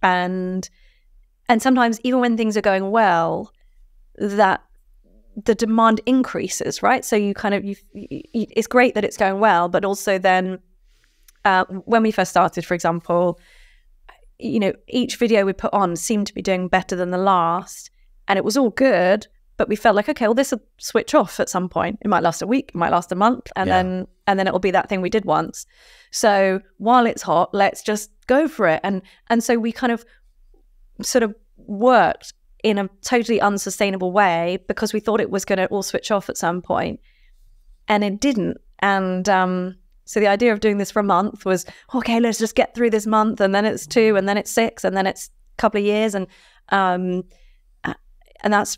S3: And sometimes even when things are going well, that the demand increases, right? So you kind of, it's great that it's going well, but also then when we first started, for example, each video we put on seemed to be doing better than the last, and it was all good, but we felt like, okay, well, this will switch off at some point. It might last a week, it might last a month, and then it'll be that thing we did once. So while it's hot, let's just go for it. And so we kind of sort of worked in a totally unsustainable way because we thought it was going to all switch off at some point, and it didn't. And so the idea of doing this for a month was, okay, let's just get through this month, and then it's 2, and then it's 6, and then it's a couple of years, and that's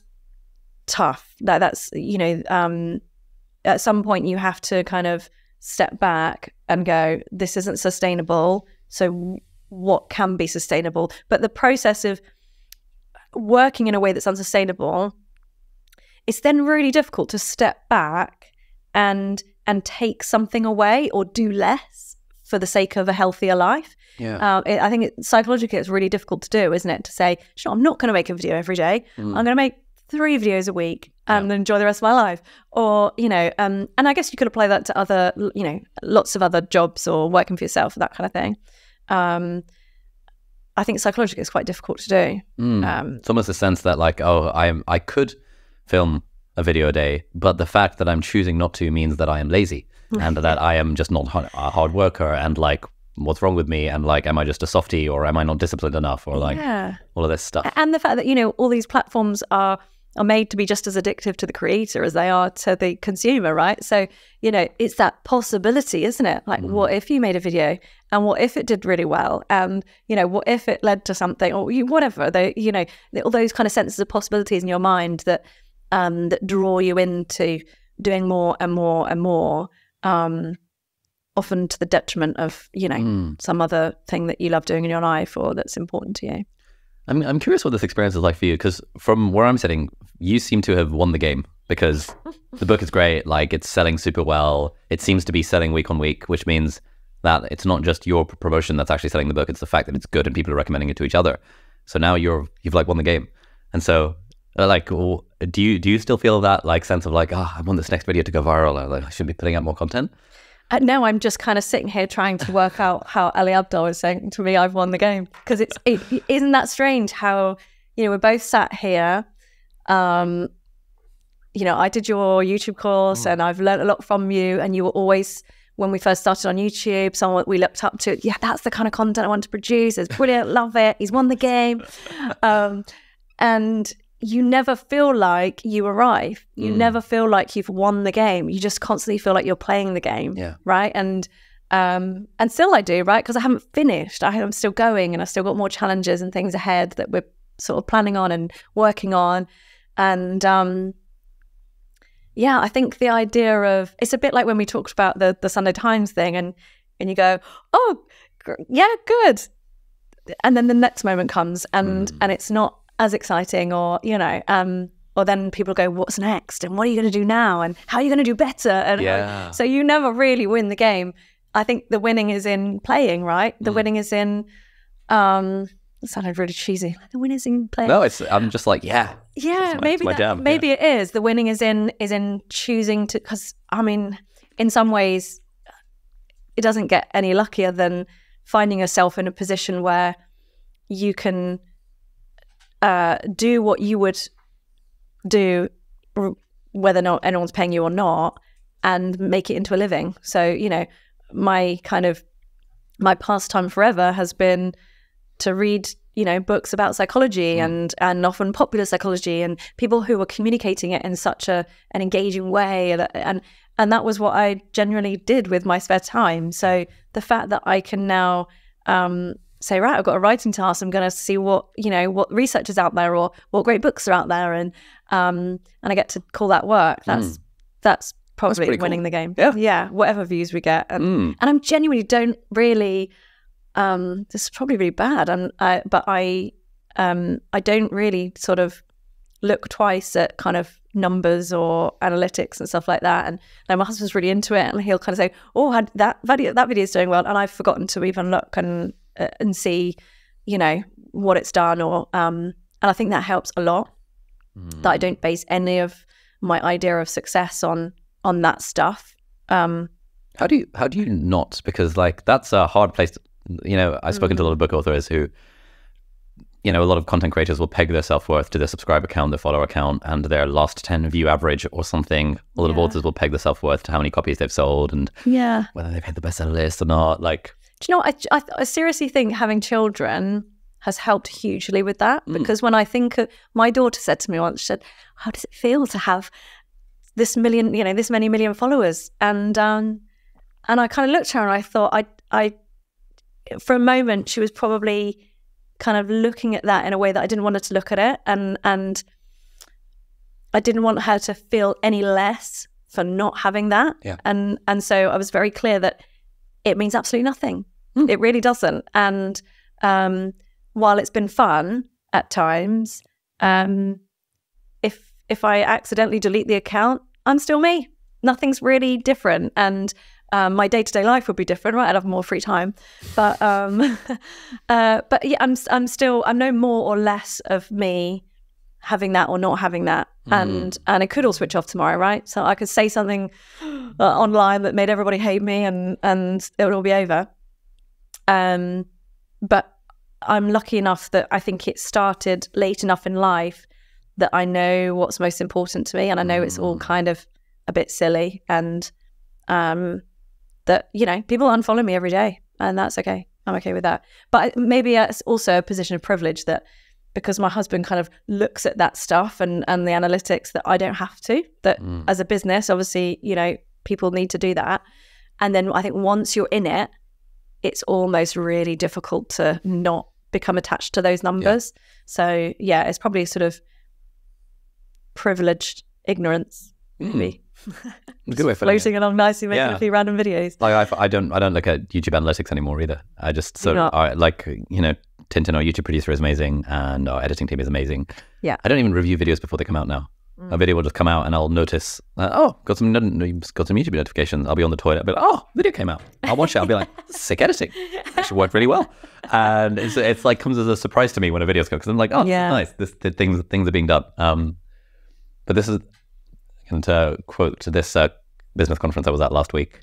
S3: tough. That's, you know, at some point you have to kind of step back and go, this isn't sustainable. So what can be sustainable? But the process of working in a way that's unsustainable, it's then really difficult to step back and take something away or do less for the sake of a healthier life.
S2: Yeah.
S3: I think psychologically it's really difficult to do, isn't it? To say, sure, I'm not going to make a video every day. I'm going to make 3 videos a week and enjoy the rest of my life. Or, you know, and I guess you could apply that to other, you know, lots of other jobs or working for yourself, that kind of thing. I think psychologically it's quite difficult to do.
S2: It's almost a sense that like, oh, I could film a video a day, but the fact that I'm choosing not to means that I am lazy and that I am just not a hard worker, and like, what's wrong with me? And like, am I just a softie, or am I not disciplined enough, or like all of this stuff?
S3: And the fact that, you know, all these platforms are made to be just as addictive to the creator as they are to the consumer, right? So, you know, it's that possibility, isn't it? Like, what if you made a video, and what if it did really well, and, you know, what if it led to something, or whatever, you know, all those kind of senses of possibilities in your mind that that draw you into doing more and more and more, often to the detriment of, you know, some other thing that you love doing in your life or that's important to you.
S2: I'm curious what this experience is like for you, because from where I'm sitting, you seem to have won the game, because the book is great, like it's selling super well. It seems to be selling week on week, which means that it's not just your promotion that's actually selling the book, it's the fact that it's good and people are recommending it to each other. So now you've like won the game. And so like, do you still feel that like sense of like, I want this next video to go viral, or like I should be putting out more content?
S3: No, I'm just kind of sitting here trying to work out how Ali Abdaal is saying to me, I've won the game. Because it isn't that strange how, you know, we're both sat here. You know, I did your YouTube course and I've learned a lot from you. And you were always, when we first started on YouTube, someone we looked up to. Yeah, that's the kind of content I want to produce. It's brilliant. Love it. He's won the game. And you never feel like you arrive. You never feel like you've won the game. You just constantly feel like you're playing the game, right? And still I do, right? Because I haven't finished. I'm still going, and I've still got more challenges and things ahead that we're sort of planning on and working on. And yeah, I think the idea of, it's a bit like when we talked about the Sunday Times thing, and you go, oh, yeah, good. And then the next moment comes, and it's not as exciting, or, you know, or then people go, what's next? And what are you going to do now? And how are you going to do better? And so you never really win the game. I think the winning is in playing, right? The winning is in, it sounded really cheesy. The winning is in playing.
S2: No, I'm just like,
S3: maybe it is. The winning is in choosing to, because I mean, in some ways, it doesn't get any luckier than finding yourself in a position where you can do what you would do whether or not anyone's paying you or not, and make it into a living. So, you know, my pastime forever has been to read, you know, books about psychology and often popular psychology, and people who were communicating it in such an engaging way, and that was what I generally did with my spare time. So the fact that I can now say, right, I've got a writing task, I'm going to see what research is out there, or what great books are out there, and I get to call that work. That's probably winning the game. Yeah, whatever views we get, and I'm genuinely don't really. This is probably really bad, but I don't really sort of look twice at kind of numbers or analytics and stuff like that. And my husband's really into it, and he'll kind of say, "Oh, that video is doing well," and I've forgotten to even look and see, you know, what it's done, or and I think that helps a lot. That I don't base any of my idea of success on that stuff.
S2: How do you not? Because like that's a hard place to, you know, I've spoken to a lot of book authors who, you know, a lot of content creators will peg their self-worth to their subscriber count, their follower count, and their last 10 view average or something. A lot of authors will peg their self-worth to how many copies they've sold, and whether they've hit the bestseller list or not. Like,
S3: do you know what? I seriously think having children has helped hugely with that. Because when I think my daughter said to me once, she said, how does it feel to have this many million followers? And I kind of looked at her and I thought, I for a moment, she was probably kind of looking at that in a way that I didn't want her to look at it. And I didn't want her to feel any less for not having that.
S2: Yeah.
S3: And so I was very clear that it means absolutely nothing. It really doesn't. And while it's been fun at times, if I accidentally delete the account, I'm still me. Nothing's really different. And my day-to-day life would be different, right? I'd have more free time. But yeah, I'm no more or less of me having that or not having that. And it could all switch off tomorrow, right? So I could say something online that made everybody hate me and it would all be over. But I'm lucky enough that I think it started late enough in life that I know what's most important to me, and I know it's all kind of a bit silly, and that, you know, people unfollow me every day, and that's okay. I'm okay with that. But maybe it's also a position of privilege that because my husband kind of looks at that stuff and the analytics, that I don't have to, that as a business, obviously, you know, people need to do that. And then I think once you're in it, it's almost really difficult to not become attached to those numbers. Yeah. So yeah, it's probably sort of privileged ignorance, maybe.
S2: A good way of
S3: floating along nicely, making a few random videos.
S2: Like I don't look at YouTube analytics anymore either. I just like, you know, Tintin, our YouTube producer, is amazing, and our editing team is amazing. Yeah, I don't even review videos before they come out now. A video will just come out, and I'll notice, got some YouTube notifications. I'll be on the toilet, I'll be like, oh, video came out. I'll watch it. I'll be like, sick editing. Actually worked really well. And it's like comes as a surprise to me when a video's come, because I'm like, oh, nice. Things are being done. But this is, and to quote this business conference I was at last week,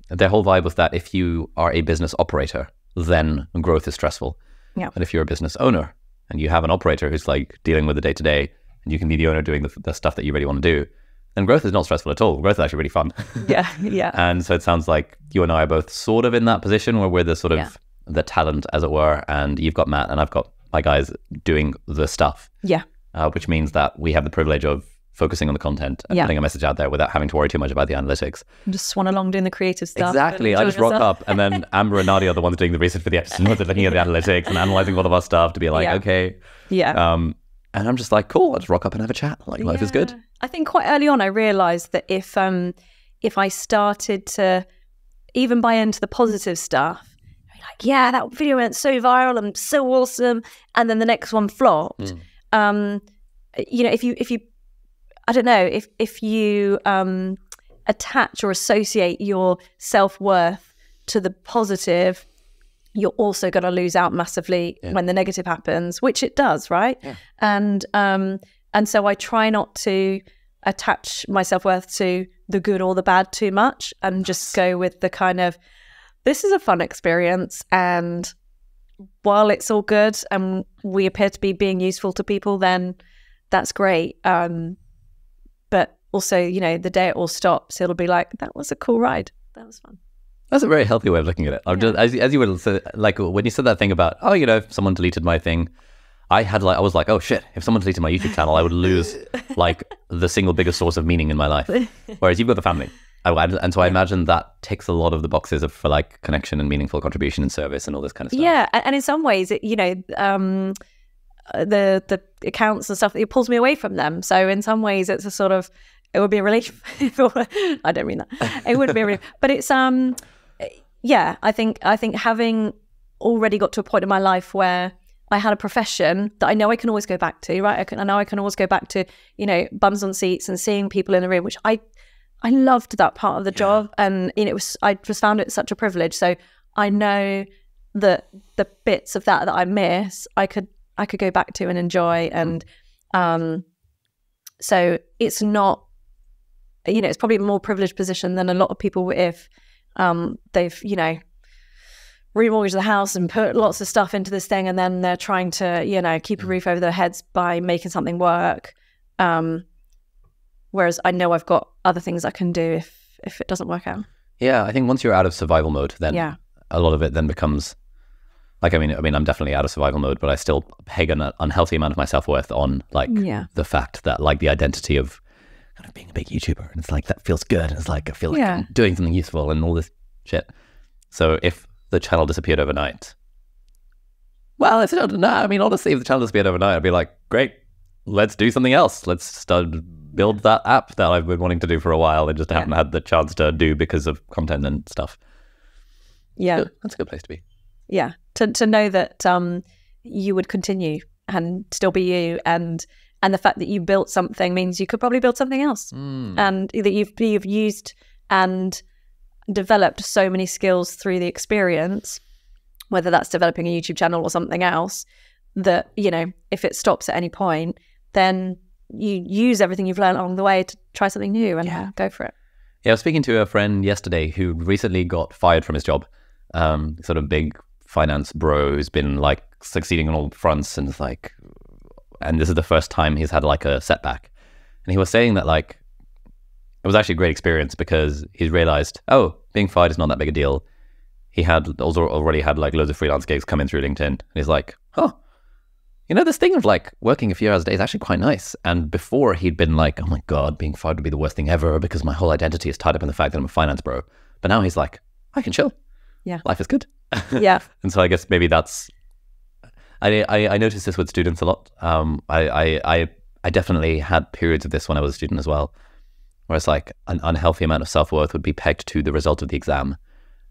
S2: their whole vibe was that if you are a business operator, then growth is stressful. Yeah. But if you're a business owner and you have an operator who's like dealing with the day-to-day, and you can be the owner doing the stuff that you really want to do, then growth is not stressful at all. Growth is actually really fun. Yeah. And so it sounds like you and I are both sort of in that position where we're the sort of the talent, as it were, and you've got Matt and I've got my guys doing the stuff. Yeah. Which means that we have the privilege of focusing on the content and putting a message out there without having to worry too much about the analytics.
S3: Just swan along doing the creative stuff.
S2: Exactly. I just rock up, and then Amber and Nadia are the ones doing the research for the episodes, looking at the analytics and analysing all of our stuff to be like, okay. Yeah. And I'm just like, cool, I'll just rock up and have a chat. Like, life is good. I
S3: think quite early on, I realised that if I started to even buy into the positive stuff, like, yeah, that video went so viral and so awesome, and then the next one flopped. You know, if you I don't know, if you attach or associate your self-worth to the positive, you're also going to lose out massively when the negative happens, which it does, right? Yeah. And so I try not to attach my self-worth to the good or the bad too much, and just go with the kind of, this is a fun experience, and while it's all good and we appear to be being useful to people, then that's great. But also, you know, the day it all stops, it'll be like, that was a cool ride. That was fun.
S2: That's a very healthy way of looking at it. Just, as you would say, like when you said that thing about, oh, you know, if someone deleted my thing, I was like, oh shit, if someone deleted my YouTube channel, I would lose like the single biggest source of meaning in my life. Whereas you've got the family. And so I imagine that ticks a lot of the boxes for like connection and meaningful contribution and service and all this kind of stuff. Yeah,
S3: and in some ways, you know, the accounts and stuff, it pulls me away from them. So in some ways, it's a sort of, it would be a relief. I don't mean that. It would be a relief, but it's yeah. I think having already got to a point in my life where I had a profession that I know I can always go back to, right? I know I can always go back to, you know, bums on seats and seeing people in the room, which I loved that part of the job, and you know, I just found it such a privilege. So I know that the bits of that I miss, I could go back to and enjoy. And so it's not, you know, it's probably a more privileged position than a lot of people if they've, you know, remortgaged the house and put lots of stuff into this thing, and then they're trying to, you know, keep a roof over their heads by making something work. Whereas I know I've got other things I can do if it doesn't work out.
S2: Yeah, I think once you're out of survival mode, then a lot of it then becomes Like, I mean, I'm definitely out of survival mode, but I still peg an unhealthy amount of my self-worth on like the fact that like the identity of kind of being a big YouTuber, and it's like that feels good, and it's like I feel like I'm doing something useful and all this shit. So if the channel disappeared overnight, well, I mean, honestly, if the channel disappeared overnight, I'd be like, great, let's do something else. Let's build that app that I've been wanting to do for a while and just haven't had the chance to do because of content and stuff.
S3: Yeah,
S2: that's a good place to be.
S3: Yeah, to know that you would continue and still be you, and the fact that you built something means you could probably build something else, and that you've used and developed so many skills through the experience, whether that's developing a YouTube channel or something else, that, you know, if it stops at any point, then you use everything you've learned along the way to try something new and go for it.
S2: Yeah, I was speaking to a friend yesterday who recently got fired from his job, sort of big finance bro who's been like succeeding on all fronts, and it's like, and this is the first time he's had like a setback. And he was saying that like it was actually a great experience because he's realized, oh, being fired is not that big a deal. He had also already had like loads of freelance gigs coming through LinkedIn, and he's like, oh, you know, this thing of like working a few hours a day is actually quite nice. And before he'd been like, oh my God, being fired would be the worst thing ever because my whole identity is tied up in the fact that I'm a finance bro. But now he's like, I can chill. Yeah. Life is good.
S3: Yeah.
S2: And so I guess maybe that's, I noticed this with students a lot. I definitely had periods of this when I was a student as well, where it's like an unhealthy amount of self-worth would be pegged to the result of the exam.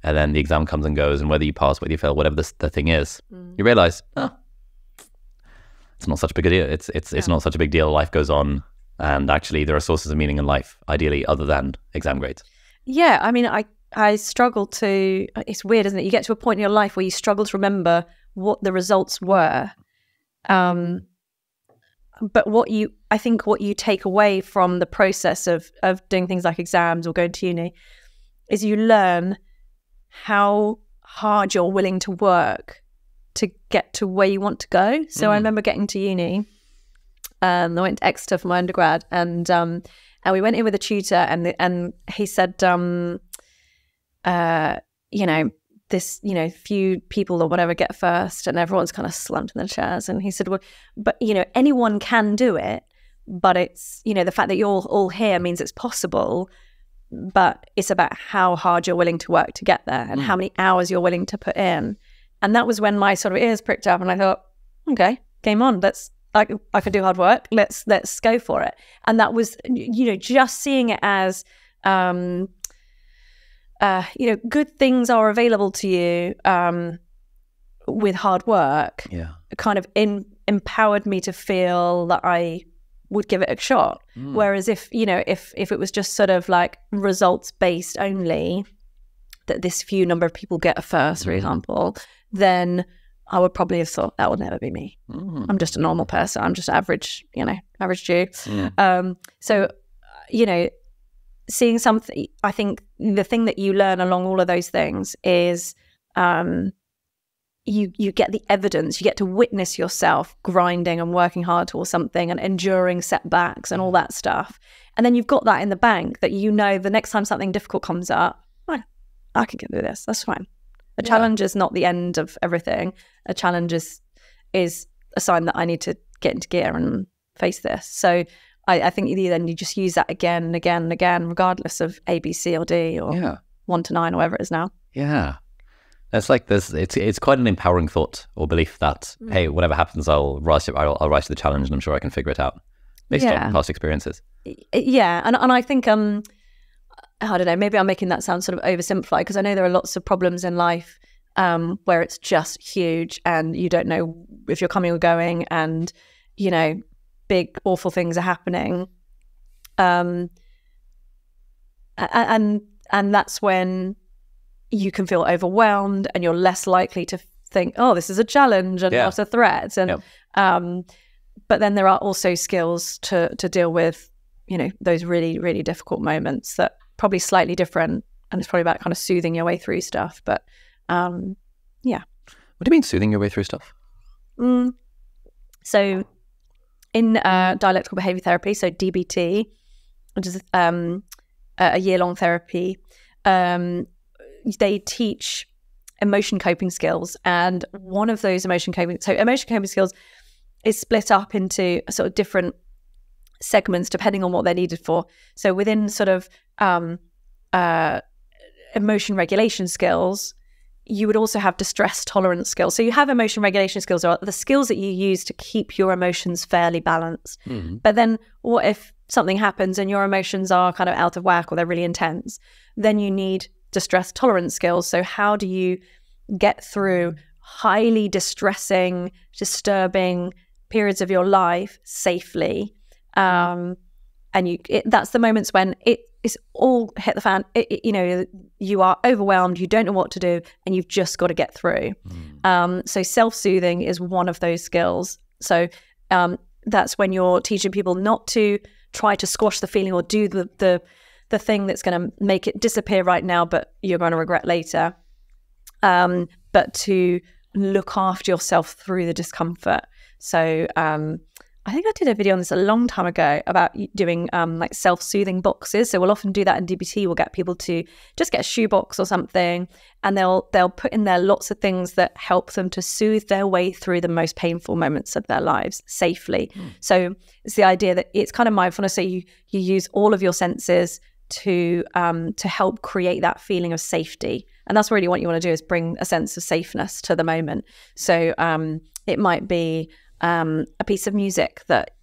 S2: And then the exam comes and goes, and whether you pass, whether you fail, whatever the thing is, you realize, it's not such a big deal. It's not such a big deal. Life goes on, and actually there are sources of meaning in life, ideally, other than exam grades.
S3: Yeah, I mean, I struggle to, it's weird, isn't it? You get to a point in your life where you struggle to remember what the results were. But I think what you take away from the process of doing things like exams or going to uni is you learn how hard you're willing to work to get to where you want to go. So I remember getting to uni, I went to Exeter for my undergrad, and we went in with a tutor, and he said, you know, this, you know, few people or whatever get first, and everyone's kind of slumped in their chairs. And he said, well, but, you know, anyone can do it, but it's, you know, the fact that you're all here means it's possible, but it's about how hard you're willing to work to get there and how many hours you're willing to put in. And that was when my sort of ears pricked up, and I thought, okay, game on. I can do hard work. Let's go for it. And that was, you know, just seeing it as, you know, good things are available to you with hard work. Yeah, kind of empowered me to feel that I would give it a shot. Whereas if, you know, if it was just sort of like results based only, that this few number of people get a first, for example, then I would probably have thought that would never be me. I'm just a normal person. I'm just average, you know, average Jew. So, you know, seeing something, I think the thing that you learn along all of those things is you get the evidence, you get to witness yourself grinding and working hard towards something and enduring setbacks and all that stuff. And then you've got that in the bank that, you know, the next time something difficult comes up, I can get through this. That's fine. A challenge is not the end of everything. A challenge is a sign that I need to get into gear and face this. So I think then you just use that again and again and again, regardless of A, B, C, or D, or 1 to 9, or whatever it is now. Yeah.
S2: It's like this. It's quite an empowering thought or belief that, hey, whatever happens, I'll rise to the challenge, and I'm sure I can figure it out based on past experiences.
S3: Yeah, and I think I don't know, maybe I'm making that sound sort of oversimplified, because I know there are lots of problems in life where it's just huge and you don't know if you're coming or going, and, you know, big awful things are happening, and that's when you can feel overwhelmed, and you're less likely to think, oh, this is a challenge and not a threat. And but then there are also skills to deal with, you know, those really, really difficult moments that probably slightly different, and it's probably about kind of soothing your way through stuff. But yeah.
S2: What do you mean soothing your way through stuff?
S3: So in dialectical behaviour therapy, so DBT, which is a year-long therapy, they teach emotion coping skills. And one of those emotion coping skills is split up into sort of different segments depending on what they're needed for. So within sort of emotion regulation skills, you would also have distress tolerance skills. So you have emotion regulation skills, are the skills that you use to keep your emotions fairly balanced. But then what if something happens and your emotions are kind of out of whack or they're really intense? Then you need distress tolerance skills. So how do you get through highly distressing, disturbing periods of your life safely? And that's the moments when it's all hit the fan. You are overwhelmed, you don't know what to do, and you've just got to get through. So self-soothing is one of those skills. So that's when you're teaching people not to try to squash the feeling or do the thing that's going to make it disappear right now, but you're going to regret later. But to look after yourself through the discomfort. So I think I did a video on this a long time ago about doing like self-soothing boxes. So we'll often do that in DBT. We'll get people to just get a shoebox or something, and they'll put in there lots of things that help them to soothe their way through the most painful moments of their lives safely. So it's the idea that it's kind of mindfulness. So you use all of your senses to help create that feeling of safety. And that's really what you want to do, is bring a sense of safeness to the moment. So it might be a piece of music that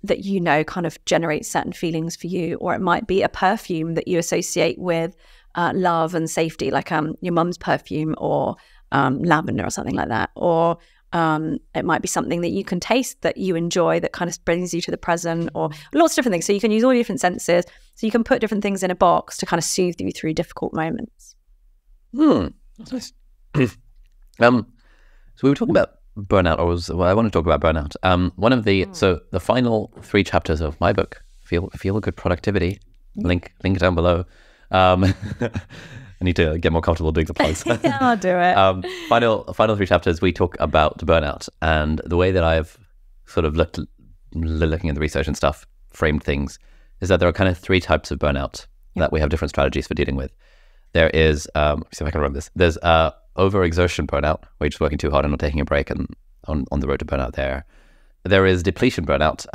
S3: kind of generates certain feelings for you, or it might be a perfume that you associate with love and safety, like your mum's perfume or lavender or something like that, or it might be something that you can taste that you enjoy that kind of brings you to the present, or lots of different things. So you can use all your different senses, so you can put different things in a box to kind of soothe you through difficult moments.
S2: That's nice. So we were talking about burnout, I want to talk about burnout. One of so the final 3 chapters of my book, Feel Good Productivity, link down below. I need to get more comfortable doing the plugs.
S3: Yeah, I'll do it.
S2: Final 3 chapters, we talk about burnout, and the way that I've sort of looking at the research and stuff, framed things, is that there are kind of 3 types of burnout that we have different strategies for dealing with. There is, let me see if I can remember this. There's overexertion burnout, where you're just working too hard and not taking a break, and on the road to burnout there. There is depletion burnout,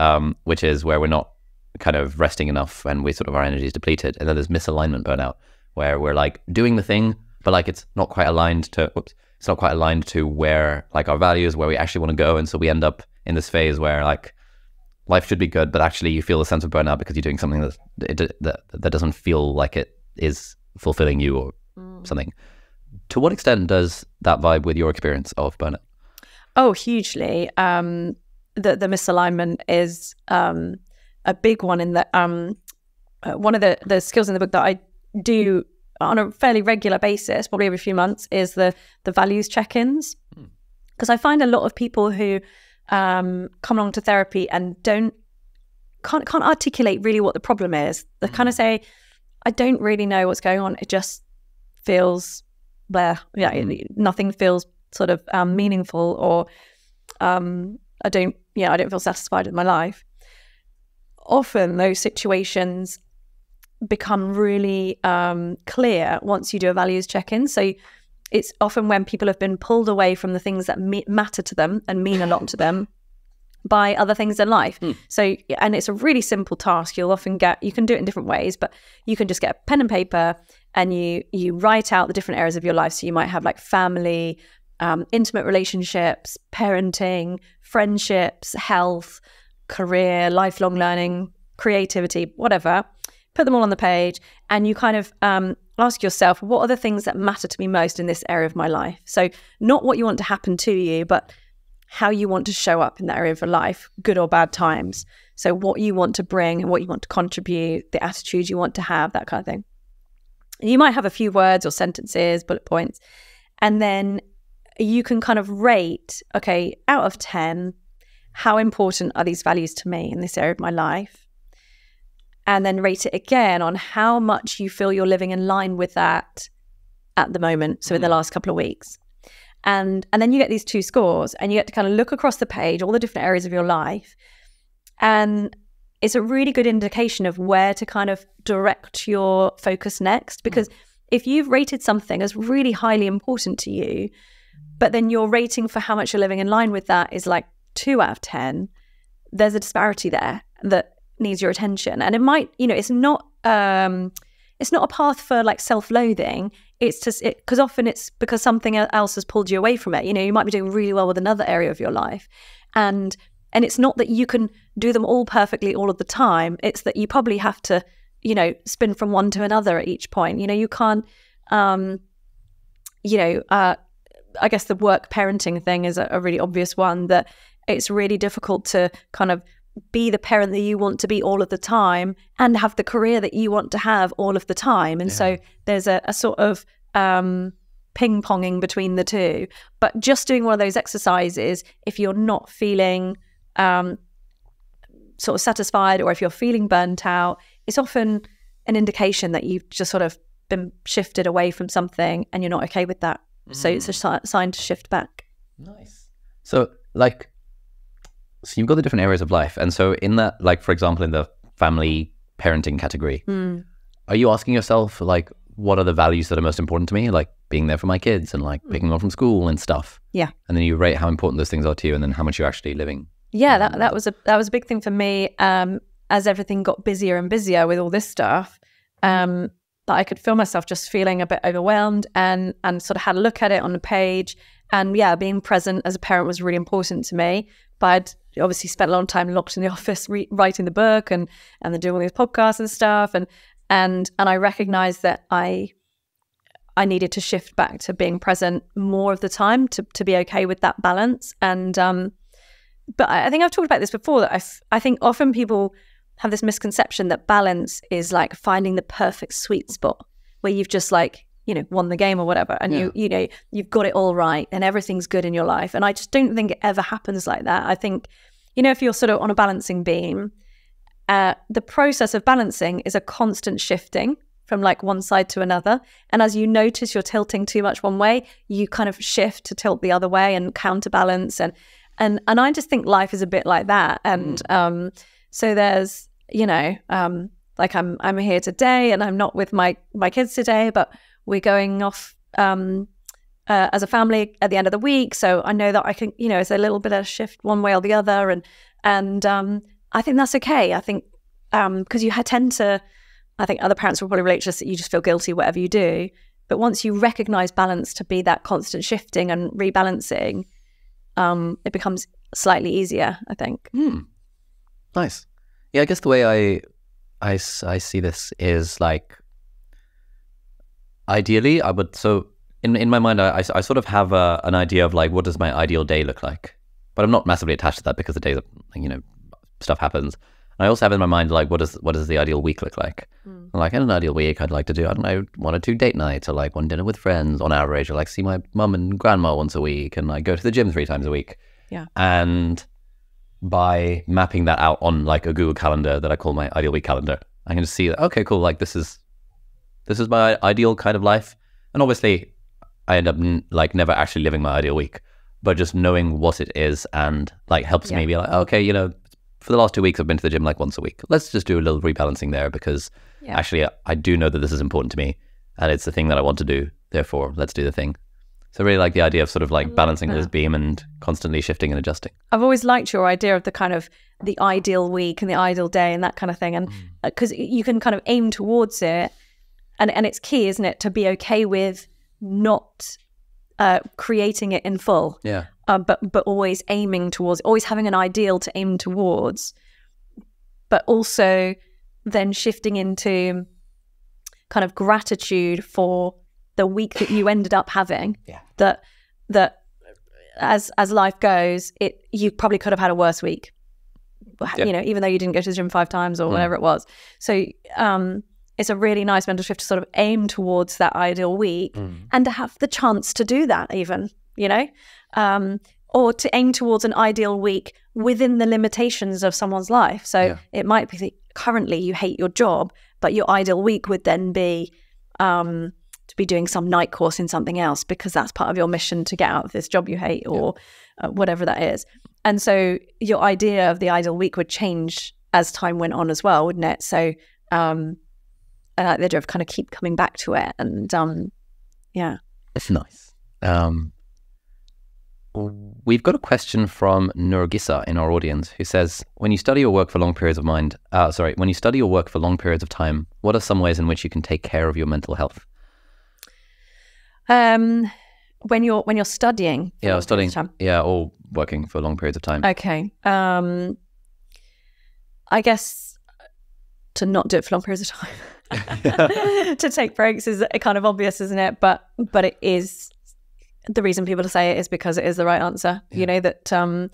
S2: which is where we're not kind of resting enough and our energy is depleted. And then there's misalignment burnout, where we're like doing the thing, but like it's not quite aligned to where like our values, where we actually want to go. And so we end up in this phase where like life should be good, but actually you feel a sense of burnout because you're doing something that doesn't feel like it is fulfilling you or something. To what extent does that vibe with your experience of burnout?
S3: Oh, hugely. The misalignment is a big one in that one of the skills in the book that I do on a fairly regular basis, probably every few months, is the values check-ins. Because I find a lot of people who come along to therapy and can't articulate really what the problem is. They kind of say, I don't really know what's going on. It just feels nothing feels sort of meaningful, or I don't feel satisfied with my life. Often those situations become really clear once you do a values check-in. So it's often when people have been pulled away from the things that matter to them and mean a lot to them by other things in life. So, and it's a really simple task. You can do it in different ways, but you can just get a pen and paper and you write out the different areas of your life. So you might have like family, intimate relationships, parenting, friendships, health, career, lifelong learning, creativity, whatever. Put them all on the page, and you kind of ask yourself, what are the things that matter to me most in this area of my life? So not what you want to happen to you, but how you want to show up in that area of your life, good or bad times. So what you want to bring and what you want to contribute, the attitude you want to have, that kind of thing. You might have a few words or sentences, bullet points, and then you can kind of rate, okay, out of 10, how important are these values to me in this area of my life? And then rate it again on how much you feel you're living in line with that at the moment, so in the last couple of weeks. And then you get these 2 scores, and you get to kind of look across the page, all the different areas of your life. And it's a really good indication of where to kind of direct your focus next. Because if you've rated something as really highly important to you, but then your rating for how much you're living in line with that is like 2 out of 10, there's a disparity there that needs your attention. And it might, it's not a path for like self-loathing. It's just because often it's because something else has pulled you away from it. You might be doing really well with another area of your life, and it's not that you can do them all perfectly all of the time. It's that you probably have to, spin from one to another at each point. You can't, I guess the work parenting thing is a really obvious one, that it's really difficult to kind of be the parent that you want to be all of the time and have the career that you want to have all of the time. And so there's a sort of ping-ponging between the two. But just doing one of those exercises, if you're not feeling sort of satisfied, or if you're feeling burnt out, it's often an indication that you've just sort of been shifted away from something and you're not okay with that. So it's a sign to shift back.
S2: Nice. So you've got the different areas of life. And so in that, like, for example, in the family parenting category, are you asking yourself, like, what are the values that are most important to me? Like being there for my kids and like picking them up from school and stuff.
S3: Yeah.
S2: And then you rate how important those things are to you and then how much you're actually living.
S3: Yeah, that was a big thing for me. As everything got busier and busier with all this stuff, that I could feel myself just feeling a bit overwhelmed, and sort of had a look at it on the page. And yeah, being present as a parent was really important to me. But I'd obviously spent a long time locked in the office writing the book and then doing all these podcasts and stuff. And I recognized that I needed to shift back to being present more of the time to be okay with that balance. And but I think I've talked about this before, that I think often people have this misconception that balance is like finding the perfect sweet spot where you've just like, won the game or whatever, and you've got it all right and everything's good in your life. And I just don't think it ever happens like that. I think, if you're sort of on a balancing beam, the process of balancing is a constant shifting from like one side to another. And as you notice you're tilting too much one way, you kind of shift to tilt the other way and counterbalance. And I just think life is a bit like that. And so there's, like I'm here today and I'm not with my kids today, but we're going off as a family at the end of the week. So I know that I can, it's a little bit of a shift one way or the other. And I think that's okay. I think because you tend to, I think other parents will probably relate to this, that you just feel guilty whatever you do. But once you recognize balance to be that constant shifting and rebalancing, it becomes slightly easier, I think.
S2: Nice. Yeah, I guess the way I see this is like, ideally, I would, so in my mind, I sort of have an idea of like, what does my ideal day look like? But I'm not massively attached to that because the days, stuff happens. And I also have in my mind, like, what does the ideal week look like? Like, in an ideal week, I'd like to do, I don't know, 1 or 2 date nights, or like one dinner with friends on average, or like see my mum and grandma once a week, and like go to the gym 3 times a week.
S3: Yeah.
S2: And by mapping that out on like a Google Calendar that I call my ideal week calendar, I can just see that, okay, cool, like this is my ideal kind of life. And obviously I end up like never actually living my ideal week, but just knowing what it is and like helps me be like, okay, for the last 2 weeks I've been to the gym like once a week. Let's just do a little rebalancing there, because actually I do know that this is important to me and it's the thing that I want to do. Therefore, let's do the thing. So I really like the idea of sort of like balancing this beam and constantly shifting and adjusting.
S3: I've always liked your idea of the kind of the ideal week and the ideal day and that kind of thing. And because you can kind of aim towards it. And it's key, isn't it, to be okay with not creating it in full.
S2: Yeah.
S3: But always aiming towards, always having an ideal to aim towards, but also then shifting into kind of gratitude for the week that you ended up having.
S2: Yeah.
S3: That as life goes, you probably could have had a worse week. Even though you didn't go to the gym 5 times or whatever it was. So it's a really nice mental shift to sort of aim towards that ideal week and to have the chance to do that even, or to aim towards an ideal week within the limitations of someone's life. So it might be that currently you hate your job, but your ideal week would then be to be doing some night course in something else, because that's part of your mission to get out of this job you hate, or whatever that is. And so your idea of the ideal week would change as time went on as well, wouldn't it? So I like the idea of kind of keep coming back to it. And it's
S2: nice. We've got a question from Nurgisa in our audience who says, when you study or work for long periods of when you study or work for long periods of time, what are some ways in which you can take care of your mental health?
S3: When you're studying,
S2: or working for long periods of time.
S3: Okay. I guess to not do it for long periods of time. To take breaks is kind of obvious, isn't it? But it is, the reason people say it is because it is the right answer. Yeah. You know, that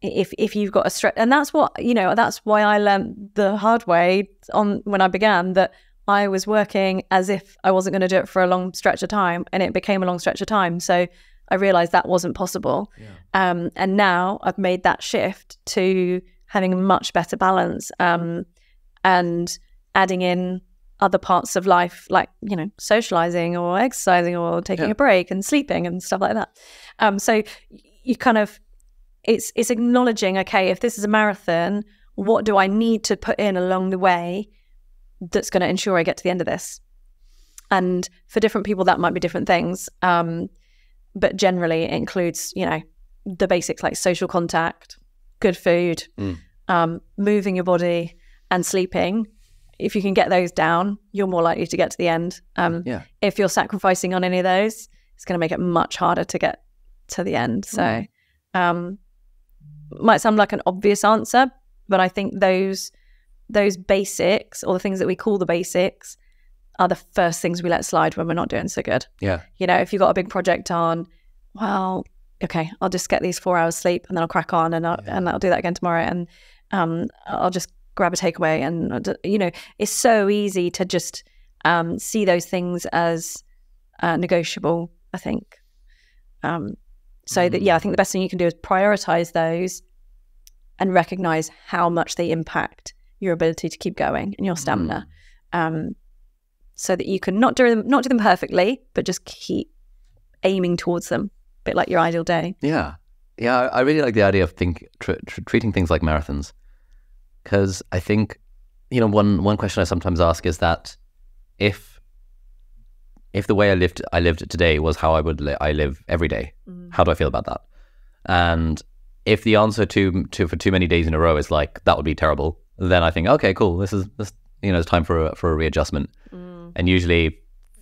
S3: if you've got a stress, and that's what, you know, that's why I learned the hard way when I began, that I was working as if I wasn't going to do it for a long stretch of time, and it became a long stretch of time. So I realized that wasn't possible. Yeah. And now I've made that shift to having a much better balance, and adding in other parts of life, like, you know, socializing or exercising or taking a break and sleeping and stuff like that. So you kind of, it's acknowledging, okay, if this is a marathon, what do I need to put in along the way that's going to ensure I get to the end of this? And for different people, that might be different things. But generally it includes, you know, the basics like social contact, good food, moving your body and sleeping. If you can get those down, you're more likely to get to the end. If you're sacrificing on any of those, it's going to make it much harder to get to the end. So might sound like an obvious answer, but I think those basics, or the things that we call the basics, are the first things we let slide when we're not doing so good. Yeah. You know, if you've got a big project on, well, okay, I'll just get these 4 hours sleep and then I'll crack on, and I'll do that again tomorrow, and I'll just grab a takeaway. And, you know, it's so easy to just see those things as negotiable, I think. So that, I think the best thing you can do is prioritize those and recognize how much they impact your ability to keep going and your stamina, so that you can not do them perfectly, but just keep aiming towards them, a bit like your ideal day. Yeah, I really like the idea of treating things like marathons, because I think, you know, one question I sometimes ask is that if the way I lived today was how I live every day, how do I feel about that? And if the answer for too many days in a row is like, that would be terrible, then I think, okay, cool, this you know, it's time for a readjustment. And usually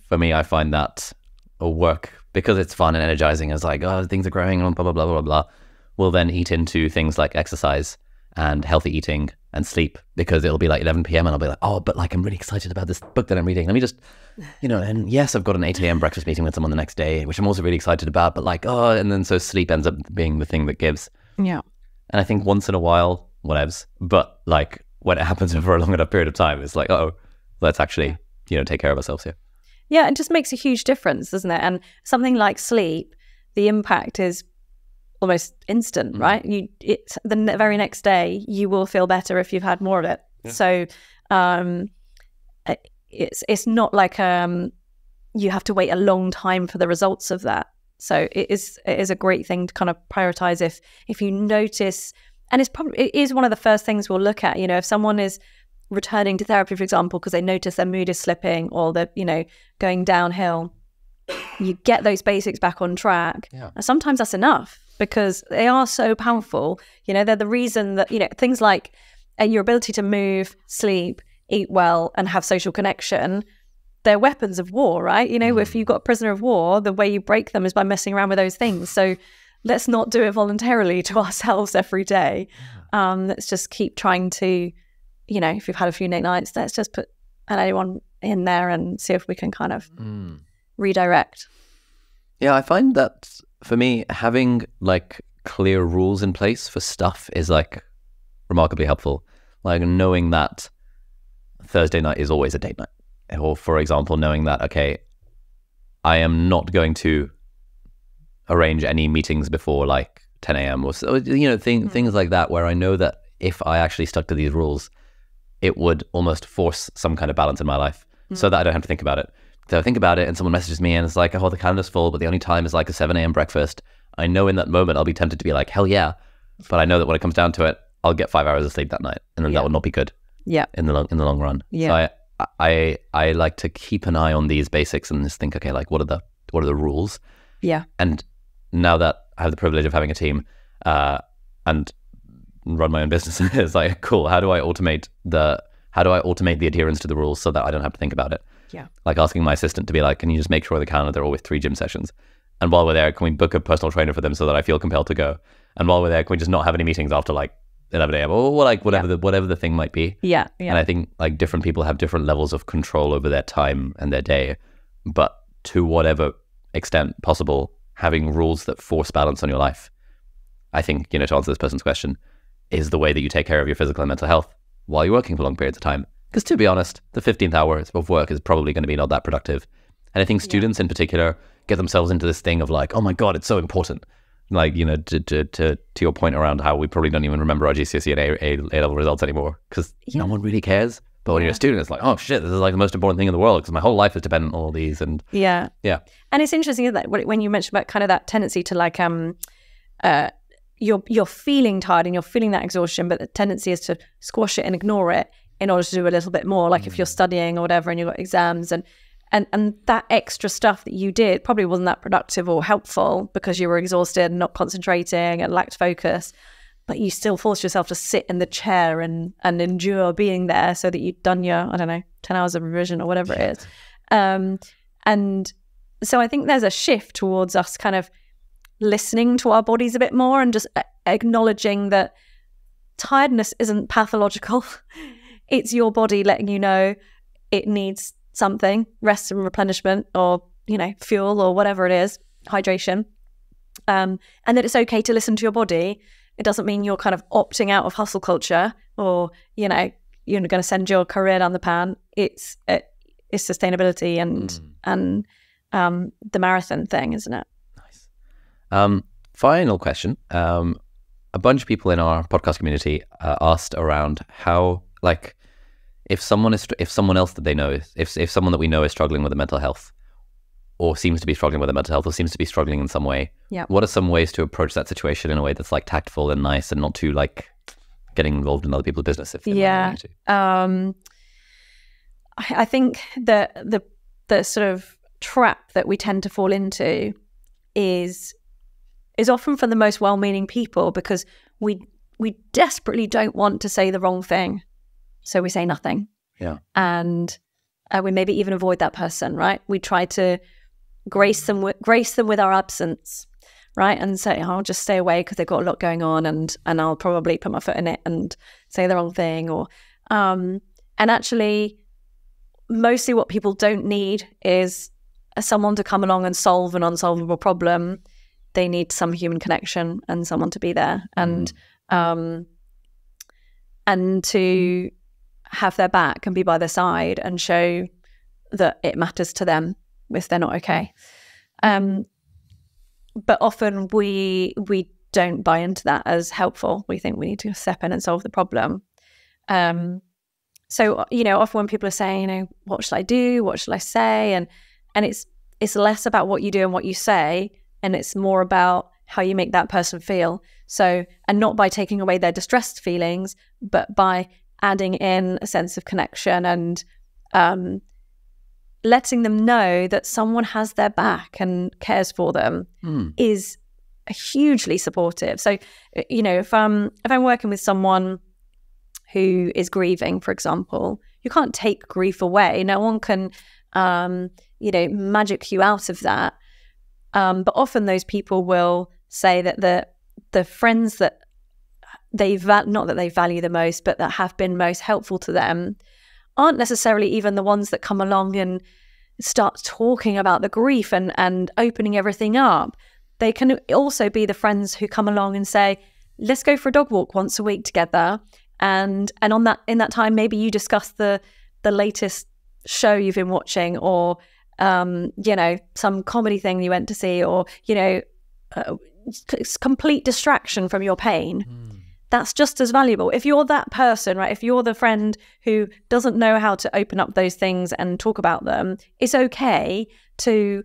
S3: for me, I find that a work, because it's fun and energizing, it's like, oh, things are growing on, blah blah blah blah blah, will then eat into things like exercise and healthy eating and sleep, because it'll be like 11 p.m. and I'll be like, oh, but like, I'm really excited about this book that I'm reading, let me just, you know, and yes, I've got an 8 a.m. breakfast meeting with someone the next day, which I'm also really excited about, but like, oh, and then so sleep ends up being the thing that gives. Yeah. And I think once in a while, whatevs, but like when it happens over a long enough period of time, it's like, oh, let's actually, you know, take care of ourselves here. Yeah, it just makes a huge difference, doesn't it? And something like sleep, the impact is almost instant, right? It's the very next day, you will feel better if you've had more of it. Yeah. So it's not like you have to wait a long time for the results of that. So it is a great thing to kind of prioritize if you notice, and it is one of the first things we'll look at. You know, if someone is returning to therapy, for example, because they notice their mood is slipping or they're, you know, going downhill, you get those basics back on track. Yeah. And sometimes that's enough, because they are so powerful. You know, they're the reason that, you know, things like your ability to move, sleep, eat well, and have social connection, they're weapons of war, right? You know, if you've got a prisoner of war, the way you break them is by messing around with those things. So let's not do it voluntarily to ourselves every day. Let's just keep trying to, you know, if we've had a few late nights, let's just put an A1 in there and see if we can kind of redirect. Yeah, I find that for me, having like clear rules in place for stuff is like remarkably helpful. Like knowing that Thursday night is always a date night. Or for example, knowing that, okay, I am not going to arrange any meetings before like 10 a.m. or so, you know, things like that, where I know that if I actually stuck to these rules, it would almost force some kind of balance in my life, so that I don't have to think about it. So I think about it and someone messages me and it's like, oh, the calendar's full, but the only time is like a 7 a.m. breakfast. I know in that moment I'll be tempted to be like, hell yeah. But I know that when it comes down to it, I'll get 5 hours of sleep that night, and then that would not be good. Yeah. In the long run. Yeah. So I like to keep an eye on these basics and just think, okay, like what are the rules? Yeah. And now that
S2: I have the privilege of having a team and run my own business. It's like, cool, how do I automate the adherence to the rules so that I don't have to think about it?
S3: Yeah.
S2: Like asking my assistant to be like, can you just make sure the calendar they're always 3 gym sessions? And while we're there, can we book a personal trainer for them so that I feel compelled to go? And while we're there, can we just not have any meetings after like 11 a.m. or like whatever the thing might be?
S3: Yeah.
S2: And I think like different people have different levels of control over their time and their day, but to whatever extent possible, having rules that force balance on your life, I think, to answer this person's question, is the way that you take care of your physical and mental health while you're working for long periods of time. Because to be honest, the 15th hour of work is probably going to be not that productive. And I think students in particular get themselves into this thing of like, oh my God, it's so important. Like, to your point around how we probably don't even remember our GCSE and A-level results anymore because no one really cares. But when you're a student, it's like, oh shit, this is like the most important thing in the world because my whole life is dependent on all these. And
S3: yeah. And it's interesting that when you mentioned about kind of that tendency to like, you're feeling tired and you're feeling that exhaustion, but the tendency is to squash it and ignore it in order to do a little bit more. Like if you're studying or whatever and you've got exams and that extra stuff that you did probably wasn't that productive or helpful because you were exhausted and not concentrating and lacked focus, but you still forced yourself to sit in the chair and endure being there so that you'd done your, 10 hours of revision or whatever it is. And so I think there's a shift towards us kind of listening to our bodies a bit more and just acknowledging that tiredness isn't pathological. It's your body letting you know it needs something, rest and replenishment or, fuel or whatever it is, hydration. And that it's okay to listen to your body. It doesn't mean you're kind of opting out of hustle culture or, you're going to send your career down the pan. It's sustainability and the marathon thing, isn't it?
S2: Nice. Final question. A bunch of people in our podcast community asked around how, like, if someone that we know is struggling with a mental health or seems to be struggling with a mental health or seems to be struggling in some way, what are some ways to approach that situation in a way that's like tactful and nice and not too like getting involved in other people's business? If
S3: I think the sort of trap that we tend to fall into is often for the most well-meaning people because we desperately don't want to say the wrong thing. So we say nothing.
S2: Yeah.
S3: And we maybe even avoid that person, right? We try to grace them with our absence, right? And say, I'll just stay away because they've got a lot going on and I'll probably put my foot in it and say the wrong thing. Or and actually, mostly what people don't need is someone to come along and solve an unsolvable problem. They need some human connection and someone to be there and to have their back and be by their side and show that it matters to them if they're not okay. But often we don't buy into that as helpful. We think we need to step in and solve the problem. So, often when people are saying, what should I do? What should I say? And it's less about what you do and what you say, and it's more about how you make that person feel. So, and not by taking away their distressed feelings, but by adding in a sense of connection and letting them know that someone has their back and cares for them is hugely supportive. So, if I'm working with someone who is grieving, for example, you can't take grief away. No one can, magic you out of that. But often those people will say that the friends that not that they value the most, but that have been most helpful to them aren't necessarily even the ones that come along and start talking about the grief and opening everything up. They can also be the friends who come along and say, let's go for a dog walk once a week together. And in that time, maybe you discuss the latest show you've been watching or, some comedy thing you went to see or, complete distraction from your pain. That's just as valuable. If you're that person, right? If you're the friend who doesn't know how to open up those things and talk about them, it's okay to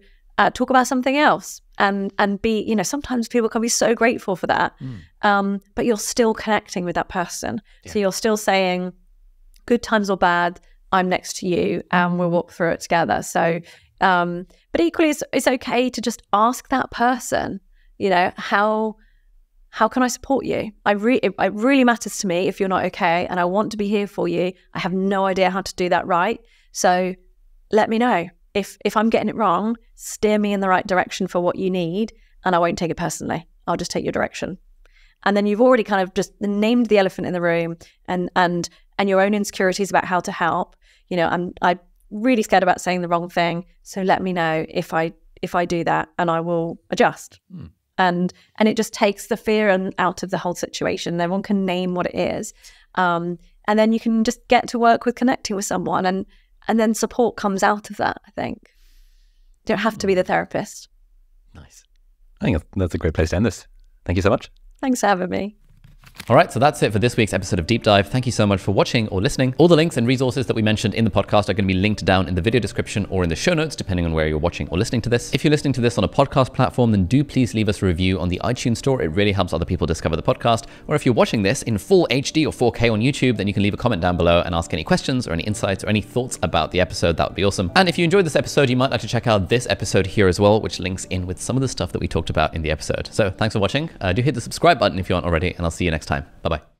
S3: talk about something else and be, sometimes people can be so grateful for that. But you're still connecting with that person. Yeah. So you're still saying, good times or bad, I'm next to you and we'll walk through it together. So, but equally, it's okay to just ask that person, You know, how can I support you? It really matters to me if you're not okay, and I want to be here for you. I have no idea how to do that right. So let me know. If I'm getting it wrong, steer me in the right direction for what you need, and I won't take it personally. I'll just take your direction. And then you've already kind of just named the elephant in the room and your own insecurities about how to help. You know, I'm really scared about saying the wrong thing. So let me know if I do that, and I will adjust. And it just takes the fear out of the whole situation. Everyone can name what it is. And then you can just get to work with connecting with someone, and then support comes out of that, I think. You don't have to be the therapist.
S2: Nice. I think that's a great place to end this. Thank you so much.
S3: Thanks for having me.
S2: All right, so that's it for this week's episode of Deep Dive. Thank you so much for watching or listening. All the links and resources that we mentioned in the podcast are going to be linked down in the video description or in the show notes, depending on where you're watching or listening to this. If you're listening to this on a podcast platform, then do please leave us a review on the iTunes store. It really helps other people discover the podcast. Or if you're watching this in full HD or 4K on YouTube, then you can leave a comment down below and ask any questions or any insights or any thoughts about the episode. That would be awesome. And if you enjoyed this episode, you might like to check out this episode here as well, which links in with some of the stuff that we talked about in the episode. So thanks for watching. Do hit the subscribe button if you aren't already, and I'll see you next time. Bye-bye.